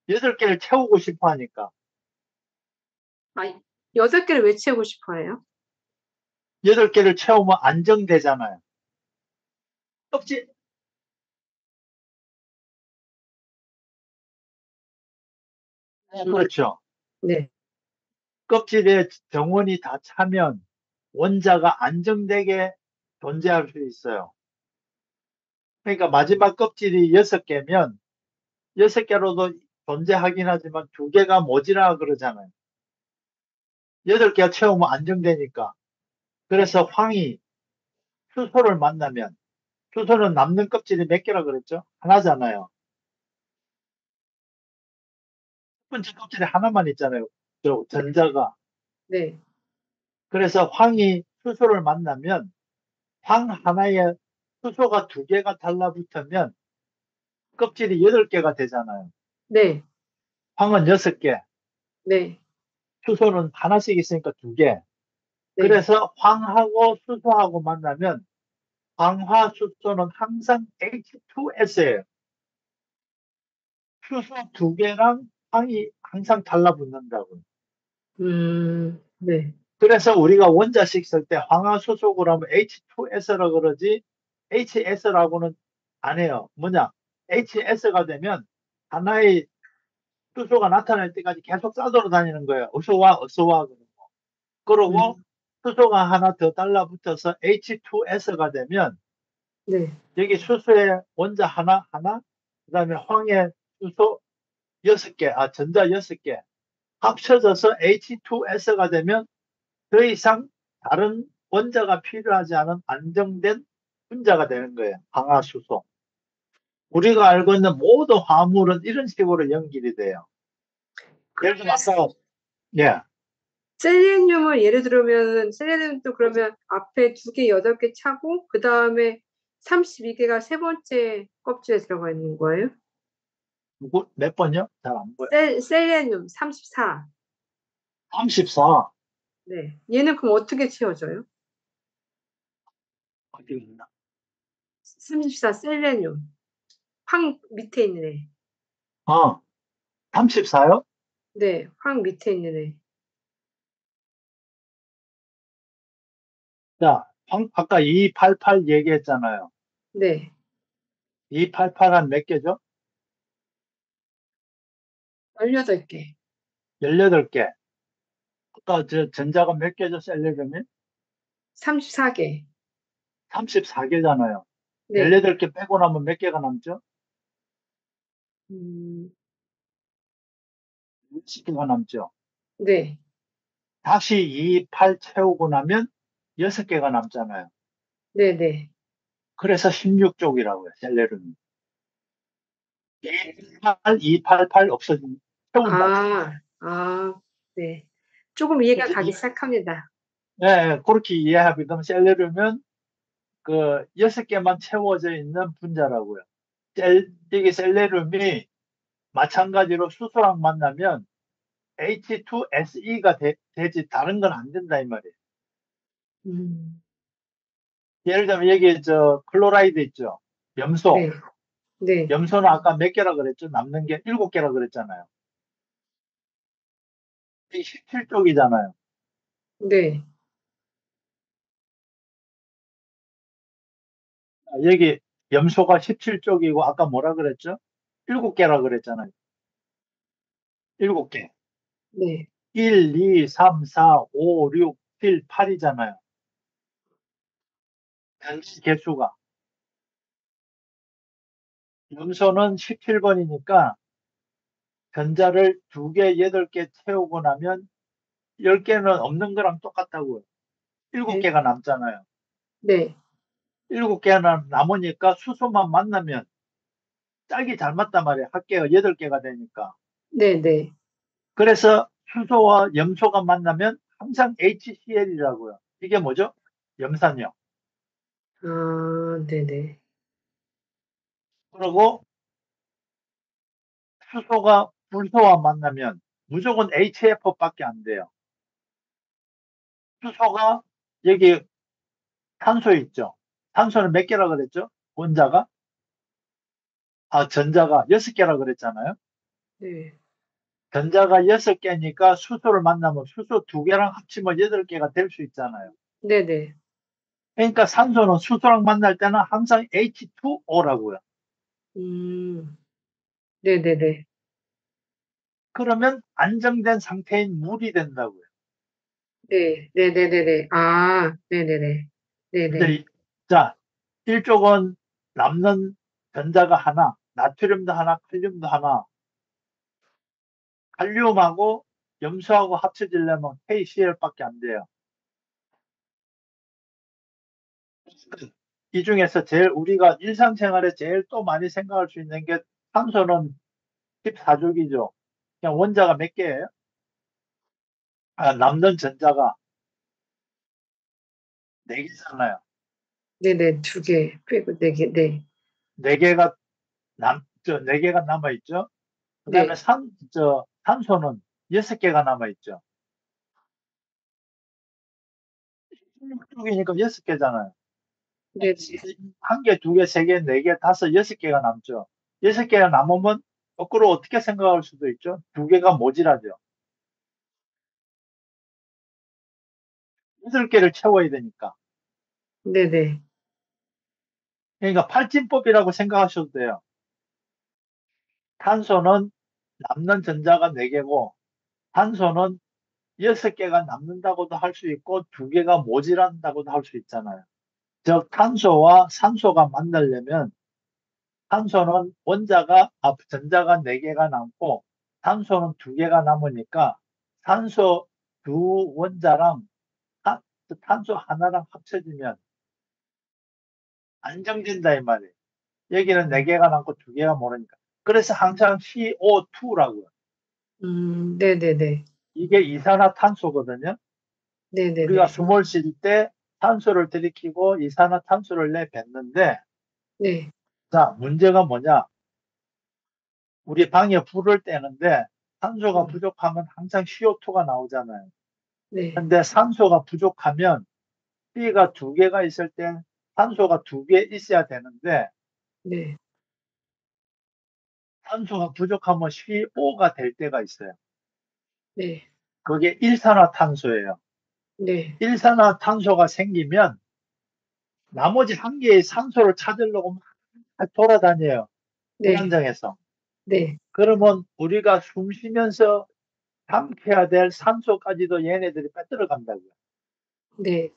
8개를 채우고 싶어 하니까. 6개를 왜 채우고 싶어 해요? 8개를 채우면 안정되잖아요. 껍질, 그렇죠. 네. 껍질에 정원이 다 차면 원자가 안정되게 존재할 수 있어요. 그러니까 마지막 껍질이 6개면 6개로도 존재하긴 하지만 2개가 모자라 그러잖아요. 8개가 채우면 안정되니까. 그래서 황이 수소를 만나면 수소는 남는 껍질이 몇 개라 그랬죠? 하나잖아요. 첫 번째 껍질에 하나만 있잖아요. 저 전자가. 네. 그래서 황이 수소를 만나면 황 하나에 수소가 2개가 달라붙으면 껍질이 8개가 되잖아요. 네. 황은 6개, 네. 수소는 하나씩 있으니까 2개. 네. 그래서 황하고 수소하고 만나면 황화수소는 항상 H2S예요. 수소 2개랑 황이 항상 달라붙는다고요. 네. 그래서 우리가 원자식 쓸 때 황화수소 그러면 H2S라 그러지 HS라고는 안 해요. 뭐냐? HS가 되면 하나의 수소가 나타날 때까지 계속 싸돌아 다니는 거예요. 어서 와, 어서 와. 그러고 수소가 하나 더 달라붙어서 H2S가 되면 네. 여기 수소의 원자 하나, 그다음에 황의 수소 6개, 전자 6개 합쳐져서 H2S가 되면 더 이상 다른 원자가 필요하지 않은 안정된 분자가 되는 거예요. 황화수소. 우리가 알고 있는 모든 화물은 이런 식으로 연결이 돼요. 예를 들면 아까 예, 셀레늄을 예를 들면 셀레늄도 그러면 앞에 2개, 8개 차고 그 다음에 32개가 세 번째 껍질에 들어가 있는 거예요? 몇 번이요? 잘 안 보여. 셀레늄 34. 34. 네. 얘는 그럼 어떻게 채워져요? 어디 있나? 34 셀레늄. 황 밑에 있는 애. 34요? 네, 황 밑에 있는 애. 자, 아까 288 얘기했잖아요. 네. 288 한 몇 개죠? 18개. 18개. 아까 전자가 몇 개죠? 셀레늄이? 34개. 34개잖아요. 네. 18개 빼고 나면 몇 개가 남죠? 음, 10개가 남죠. 네. 다시 28 채우고 나면 6개가 남잖아요. 네네. 그래서 16쪽이라고요, 셀레늄이. 288 없어진, 채운다. 네. 조금 이해가 그래서 가기 시작합니다. 네, 그렇게 이해하게 되면 셀레늄은 그 6개만 채워져 있는 분자라고요. 이게 셀레늄이 마찬가지로 수소랑 만나면 H2SE가 되지 다른 건 안 된다 이 말이에요. 음, 예를 들면 여기 클로라이드 있죠. 염소. 네. 네. 염소는 아까 몇 개라 그랬죠? 남는 게 7개라 그랬잖아요. 이 17쪽이잖아요. 네. 여기 염소가 17쪽이고 아까 뭐라 그랬죠? 7개라 그랬잖아요. 7개. 네. 1, 2, 3, 4, 5, 6, 7, 8이잖아요. 전체 개수가. 염소는 17번이니까 전자를 2개, 8개 채우고 나면 10개는 없는 거랑 똑같다고요. 네. 7개가 남잖아요. 네. 7개가 남으니까 수소만 만나면 짝이 잘 맞단 말이에요. 합계가 8개가 되니까. 네. 네. 그래서 수소와 염소가 만나면 항상 HCl이라고요. 이게 뭐죠? 염산이요. 네네. 그리고 수소가 불소와 만나면 무조건 HF밖에 안 돼요. 수소가 여기 탄소 있죠. 탄소는 몇 개라 그랬죠? 원자가? 전자가 6개라 그랬잖아요. 네. 전자가 6개니까 수소를 만나면 수소 2개랑 합치면 8개가 될 수 있잖아요. 네네. 그러니까 산소는 수소랑 만날 때는 항상 H2O라고요. 네네네. 그러면 안정된 상태인 물이 된다고요. 네. 네네네네. 네네네. 네네. 근데 자, 일쪽은 남는 전자가 하나, 나트륨도 하나, 칼륨도 하나. 칼륨하고 염소하고 합쳐지려면 KCl밖에 안 돼요. 이 중에서 제일 우리가 일상생활에 제일 또 많이 생각할 수 있는 게 탄소는 14족이죠. 그냥 원자가 몇 개예요? 남는 전자가 4개잖아요. 네네. 2개 빼고 4개. 네. 4개가 4개가 남아있죠. 그 다음에 네. 산소는 6개가 남아있죠. 16쪽이니까 6개잖아요. 네네. 1개, 2개, 3개, 4개, 5, 6개가 남죠. 6개가 남으면 거꾸로 어떻게 생각할 수도 있죠. 2개가 모자라죠. 8개를 채워야 되니까. 네네. 그러니까 팔진법이라고 생각하셔도 돼요. 탄소는 남는 전자가 4개고 탄소는 6개가 남는다고도 할 수 있고 2개가 모자란다고도 할 수 있잖아요. 즉 탄소와 산소가 만나려면 탄소는 전자가 4개가 남고 탄소는 2개가 남으니까 산소 두 원자랑 탄소 하나랑 합쳐지면 안정된다 이 말이에요. 여기는 4개가 남고 2개가 모르니까. 그래서 항상 CO2라고요. 네네네. 이게 이산화탄소거든요. 우리가 네네네. 숨을 쉴 때 탄소를 들이키고 이산화탄소를 내뱉는데 네. 자, 문제가 뭐냐? 우리 방에 불을 떼는데 산소가 음. 부족하면 항상 CO2가 나오잖아요. 네. 근데 산소가 부족하면 C가 2개가 있을 땐 산소가 2개 있어야 되는데 네. 산소가 부족하면 CO가 될 때가 있어요. 네. 그게 일산화탄소예요. 네. 일산화탄소가 생기면 나머지 1개의 산소를 찾으려고 막 돌아다녀요. 네. 불안정해서. 네. 그러면 우리가 숨 쉬면서 삼켜야 될 산소까지도 얘네들이 빼들어 간다고요. 네.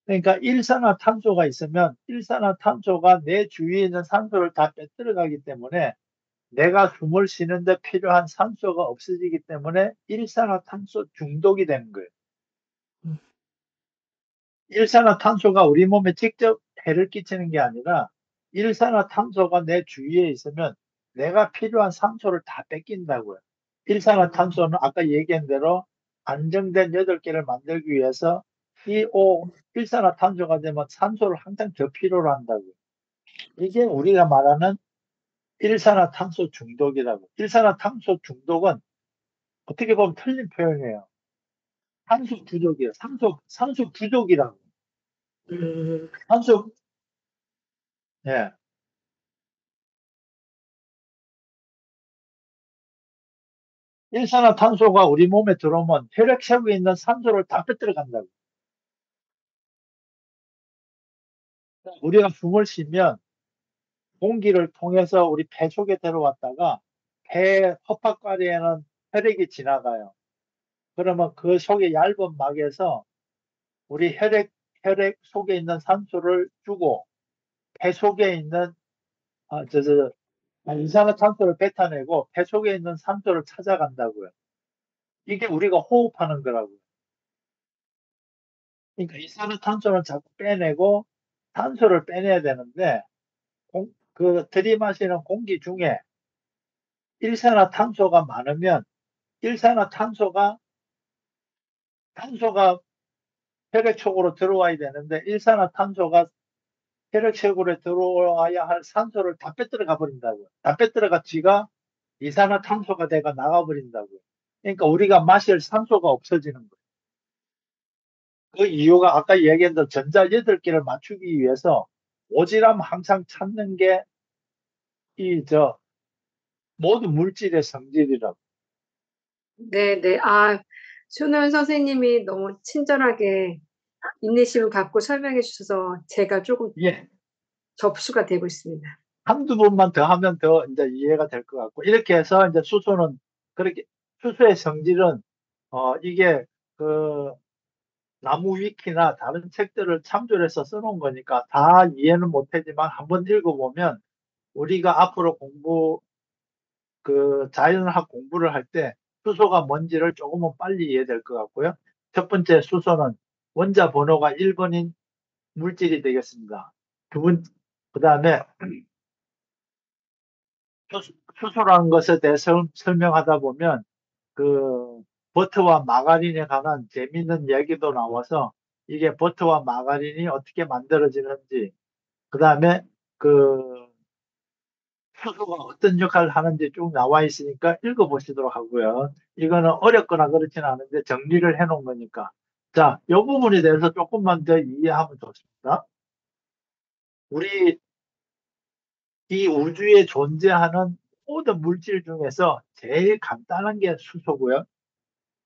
그러니까 일산화탄소가 있으면 일산화탄소가 내 주위에 있는 산소를 다 빼들어 가기 때문에 내가 숨을 쉬는데 필요한 산소가 없어지기 때문에 일산화탄소 중독이 되는 거예요. 음. 일산화탄소가 우리 몸에 직접 해를 끼치는 게 아니라 일산화탄소가 내 주위에 있으면 내가 필요한 산소를 다 뺏긴다고요. 일산화탄소는 아까 얘기한 대로 안정된 8개를 만들기 위해서 CO, 일산화탄소가 되면 산소를 항상 더 필요로 한다고요. 이게 우리가 말하는 일산화탄소 중독이라고. 일산화탄소 중독은 어떻게 보면 틀린 표현이에요. 산소 부족이에요. 산소 부족이라고. 음. 산소, 예. 일산화탄소가 우리 몸에 들어오면 혈액sek에 있는 산소를 다 빼들어 간다고. 우리가 숨을 쉬면 공기를 통해서 우리 폐 속에 들어왔다가 폐 허파과리에는 혈액이 지나가요. 그러면 그 속에 얇은 막에서 우리 혈액 속에 있는 산소를 주고 폐 속에 있는 이산화탄소를 뱉어내고 폐 속에 있는 산소를 찾아간다고요. 이게 우리가 호흡하는 거라고요. 그러니까 이산화탄소를 자꾸 빼내고 산소를 빼내야 되는데 들이마시는 공기 중에 일산화탄소가 많으면 일산화탄소가 탄소가 혈액 속으로 들어와야 되는데 일산화탄소가 혈액 속으로 들어와야 할 산소를 다 빼들어 가버린다고요. 다 빼들어가 지가 이산화탄소가 돼가 나가버린다고요. 그러니까 우리가 마실 산소가 없어지는 거예요. 그 이유가 아까 얘기한 대로 전자 8개를 맞추기 위해서 오지랖 항상 찾는 게 모든 물질의 성질이라고. 네, 네. 아, 손호연 선생님이 너무 친절하게 인내심을 갖고 설명해 주셔서 제가 조금 예. 접수가 되고 있습니다. 한두 번만 더 하면 더 이제 이해가 될 것 같고, 이렇게 해서 이제 수소의 성질은, 이게 그 나무 위키나 다른 책들을 참조해서 써놓은 거니까 다 이해는 못하지만 한번 읽어보면 우리가 앞으로 자연학 공부를 할 때 수소가 뭔지를 조금은 빨리 이해될 것 같고요. 첫 번째 수소는 원자 번호가 1번인 물질이 되겠습니다. 그 다음에 수소라는 것에 대해서 설명하다 보면 버터와 마가린에 관한 재미있는 얘기도 나와서 이게 버터와 마가린이 어떻게 만들어지는지, 그 다음에 수소가 어떤 역할을 하는지 쭉 나와 있으니까 읽어보시도록 하고요. 이거는 어렵거나 그렇지는 않은데 정리를 해놓은 거니까. 자, 이 부분에 대해서 조금만 더 이해하면 좋습니다. 우리 이 우주에 존재하는 모든 물질 중에서 제일 간단한 게 수소고요.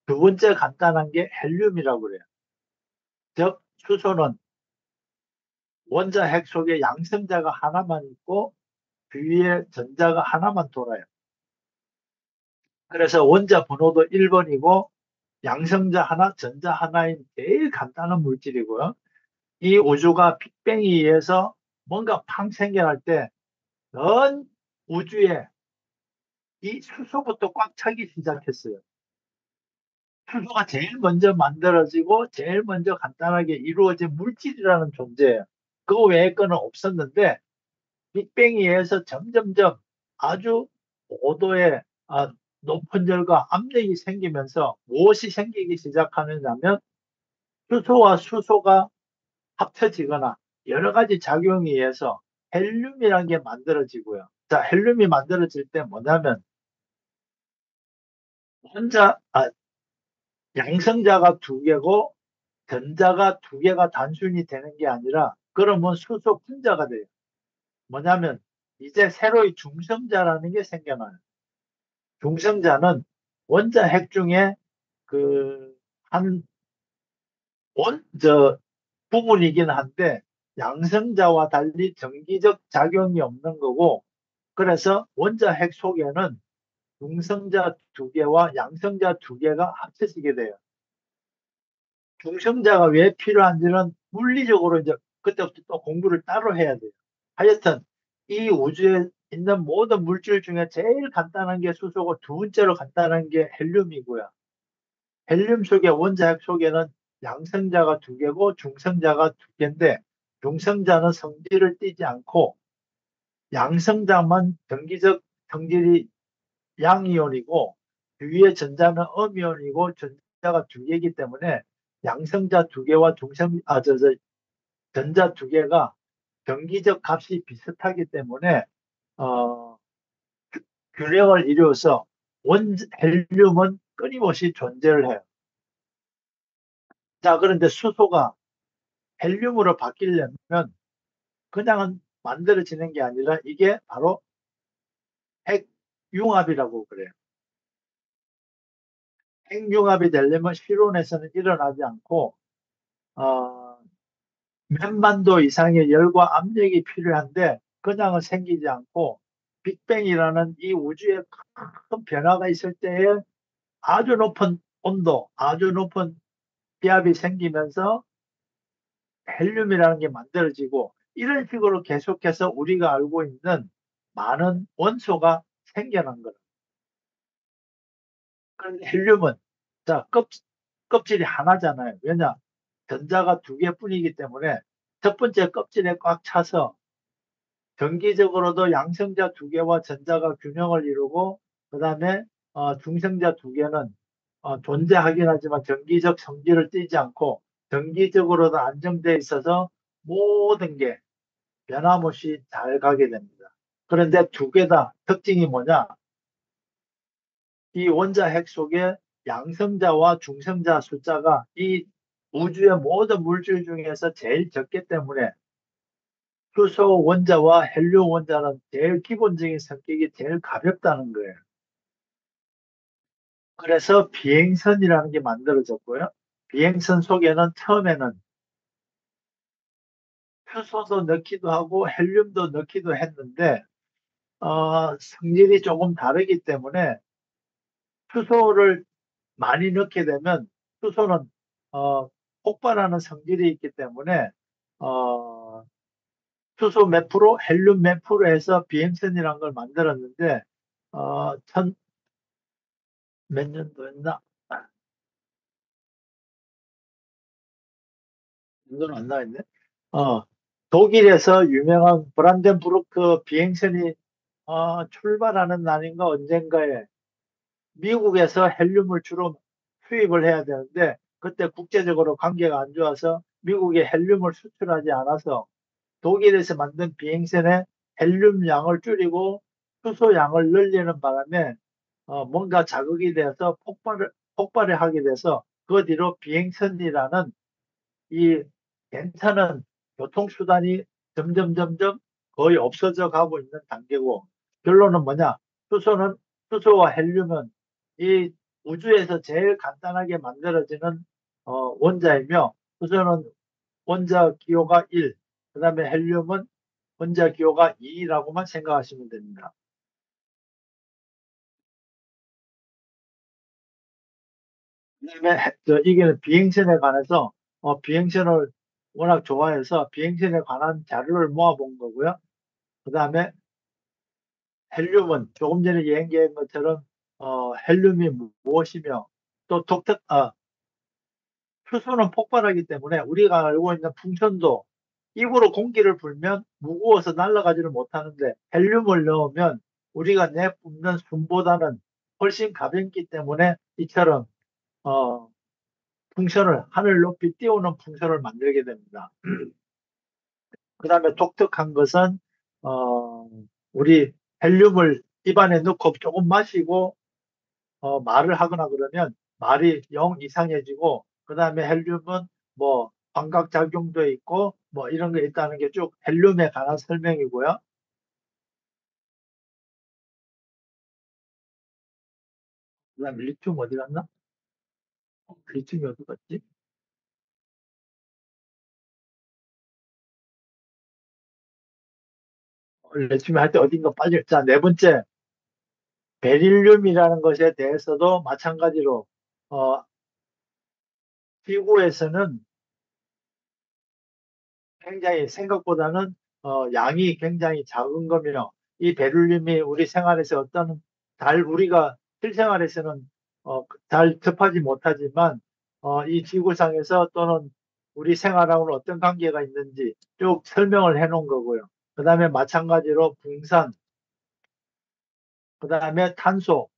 두 번째 간단한 게 헬륨이라고 그래요. 즉, 수소는 원자 핵 속에 양성자가 하나만 있고 주위에 전자가 하나만 돌아요. 그래서 원자 번호도 1번이고 양성자 하나, 전자 하나인 제일 간단한 물질이고요. 이 우주가 빅뱅에 의해서 뭔가 팡 생겨날 때 전 우주에 이 수소부터 꽉 차기 시작했어요. 수소가 제일 먼저 만들어지고 제일 먼저 간단하게 이루어진 물질이라는 존재예요. 그 외의 거는 없었는데 빅뱅에 의해서 점점점 아주 고도의 높은 열과 압력이 생기면서 무엇이 생기기 시작하느냐면 수소와 수소가 합쳐지거나 여러 가지 작용에 의해서 헬륨이라는 게 만들어지고요. 자, 헬륨이 만들어질 때 뭐냐면 양성자가 두 개고 전자가 두 개가 단순히 되는 게 아니라 그러면 수소 분자가 돼요. 뭐냐면 이제 새로이 중성자라는 게 생겨나요. 중성자는 원자 핵 중에 한 부분이긴 한데 양성자와 달리 전기적 작용이 없는 거고, 그래서 원자 핵 속에는 중성자 두 개와 양성자 두 개가 합쳐지게 돼요. 중성자가 왜 필요한지는 물리적으로 이제 그때부터 또 공부를 따로 해야 돼요. 하여튼 이 우주에 있는 모든 물질 중에 제일 간단한 게 수소고 두 번째로 간단한 게 헬륨이고요. 헬륨 속의 원자핵 속에는 양성자가 두 개고 중성자가 두 개인데, 중성자는 성질을 띠지 않고 양성자만 전기적 성질이 양이온이고 주위의 전자는 음이온이고 전자가 두 개이기 때문에 양성자 두 개와 전자 두 개가 전기적 값이 비슷하기 때문에 어, 균형을 이루어서 헬륨은 끊임없이 존재를 해요. 자, 그런데 수소가 헬륨으로 바뀌려면 그냥 만들어지는 게 아니라 이게 바로 핵융합이라고 그래요. 핵융합이 되려면 실온에서는 일어나지 않고 몇만 도 이상의 열과 압력이 필요한데 그냥은 생기지 않고 빅뱅이라는 이 우주에 큰 변화가 있을 때에 아주 높은 온도, 아주 높은 기압이 생기면서 헬륨이라는 게 만들어지고, 이런 식으로 계속해서 우리가 알고 있는 많은 원소가 생겨난 거예요. 그런데 헬륨은 자, 껍질이 하나잖아요. 왜냐? 전자가 두 개뿐이기 때문에 첫 번째 껍질에 꽉 차서 전기적으로도 양성자 두 개와 전자가 균형을 이루고, 그 다음에 중성자 두 개는 존재하긴 하지만 전기적 성질을 띠지 않고 전기적으로도 안정되어 있어서 모든 게 변함없이 잘 가게 됩니다. 그런데 두 개 다 특징이 뭐냐? 이 원자 핵 속에 양성자와 중성자 숫자가 이 우주의 모든 물질 중에서 제일 적기 때문에 수소 원자와 헬륨 원자는 제일 기본적인 성격이 제일 가볍다는 거예요. 그래서 비행선이라는 게 만들어졌고요. 비행선 속에는 처음에는 수소도 넣기도 하고 헬륨도 넣기도 했는데 성질이 조금 다르기 때문에 수소를 많이 넣게 되면 수소는 어, 폭발하는 성질이 있기 때문에 어, 수소 몇 프로, 헬륨 몇 프로 해서 비행선이라는 걸 만들었는데 몇 년도였나? 이건 안 나와있네. 어, 독일에서 유명한 브란덴부르크 비행선이 출발하는 날인가 언젠가에 미국에서 헬륨을 주로 수입을 해야 되는데 그때 국제적으로 관계가 안 좋아서 미국에 헬륨을 수출하지 않아서 독일에서 만든 비행선의 헬륨 양을 줄이고 수소 양을 늘리는 바람에 뭔가 자극이 돼서 폭발을 하게 돼서 그 뒤로 비행선이라는 이 괜찮은 교통수단이 점점 거의 없어져 가고 있는 단계고, 결론은 뭐냐? 수소는, 수소와 헬륨은 이 우주에서 제일 간단하게 만들어지는 원자이며, 수소는 원자 기호가 1, 그 다음에 헬륨은 원자 기호가 2라고만 생각하시면 됩니다. 그다음에 이게 비행선에 관해서 비행선을 워낙 좋아해서 비행선에 관한 자료를 모아본 거고요. 그 다음에 헬륨은 조금 전에 얘기한 것처럼 헬륨이 무엇이며 또 수소는 폭발하기 때문에 우리가 알고 있는 풍선도 입으로 공기를 불면 무거워서 날아가지를 못하는데 헬륨을 넣으면 우리가 내뿜는 숨보다는 훨씬 가볍기 때문에 이처럼 어, 풍선을 하늘 높이 띄우는 풍선을 만들게 됩니다. 그 다음에 독특한 것은 어, 우리 헬륨을 입안에 넣고 조금 마시고 말을 하거나 그러면 말이 영 이상해지고, 그 다음에 헬륨은 뭐 광각작용도 있고 뭐 이런 게 있다는 게 쭉 헬륨에 관한 설명이고요. 그 다음에 리튬 어디 갔나? 리튬이 어디 갔지? 리튬이 할 때 어딘가 빠질. 자, 네 번째, 베릴륨이라는 것에 대해서도 마찬가지로 어, 지구에서는 굉장히 생각보다는 양이 굉장히 작은 거며, 이 베릴륨이 우리 생활에서 우리가 실생활에서는 잘 접하지 못하지만 이 지구상에서 또는 우리 생활하고는 어떤 관계가 있는지 쭉 설명을 해 놓은 거고요. 그 다음에 마찬가지로 붕산, 그 다음에 탄소,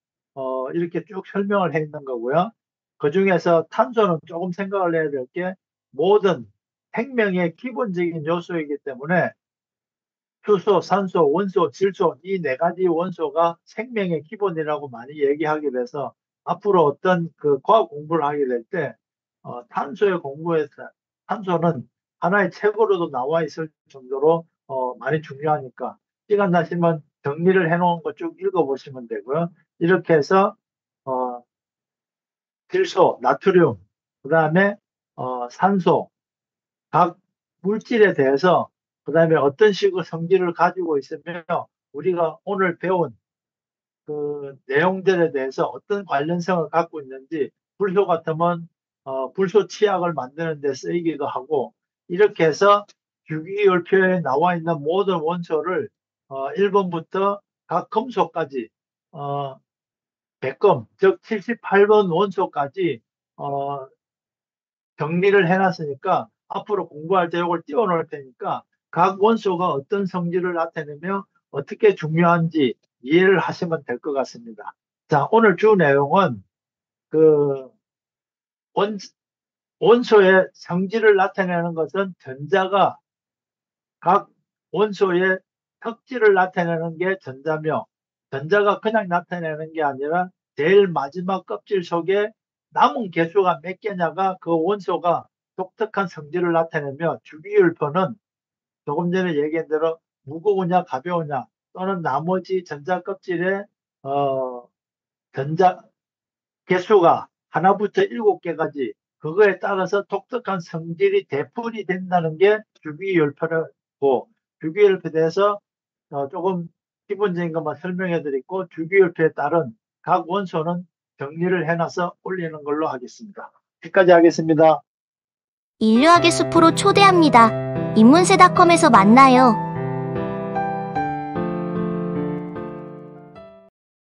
이렇게 쭉 설명을 해 있는 거고요. 그 중에서 탄소는 조금 생각을 해야 될 게, 모든 생명의 기본적인 요소이기 때문에 수소, 산소, 원소, 질소, 이 네 가지 원소가 생명의 기본이라고 많이 얘기하게 돼서, 앞으로 어떤 그 과학 공부를 하게 될 때 탄소의 공부에서, 탄소는 하나의 책으로도 나와 있을 정도로 많이 중요하니까 시간 나시면 정리를 해놓은 거 쭉 읽어보시면 되고요. 이렇게 해서 어, 질소, 나트륨, 그 다음에 산소, 각 물질에 대해서, 그 다음에 어떤 식의 성질을 가지고 있으며, 우리가 오늘 배운 그 내용들에 대해서 어떤 관련성을 갖고 있는지, 불소 같으면 불소 치약을 만드는 데 쓰이기도 하고, 이렇게 해서 주기율표에 나와 있는 모든 원소를 1번부터 각 금속까지 백금, 즉 78번 원소까지 정리를 해놨으니까, 앞으로 공부할 때 이걸 띄워놓을 테니까 각 원소가 어떤 성질을 나타내며 어떻게 중요한지 이해를 하시면 될 것 같습니다. 자, 오늘 주 내용은 그 원, 원소의 성질을 나타내는 것은 전자가 각 원소의 특질을 나타내는 게 전자며, 전자가 그냥 나타내는 게 아니라 제일 마지막 껍질 속에 남은 개수가 몇 개냐가 그 원소가 독특한 성질을 나타내며, 주기율표는 조금 전에 얘기한 대로 무거우냐 가벼우냐, 또는 나머지 전자 껍질에 전자 개수가 하나부터 7개까지, 그거에 따라서 독특한 성질이 대풀이 된다는 게 주기율표고, 주기율표에 대해서 조금 기본적인 것만 설명해 드리고, 주기율표에 따른 각 원소는 정리를 해놔서 올리는 걸로 하겠습니다. 여기까지 하겠습니다. 인류학의 숲으로 초대합니다. 인문세닷컴에서 만나요.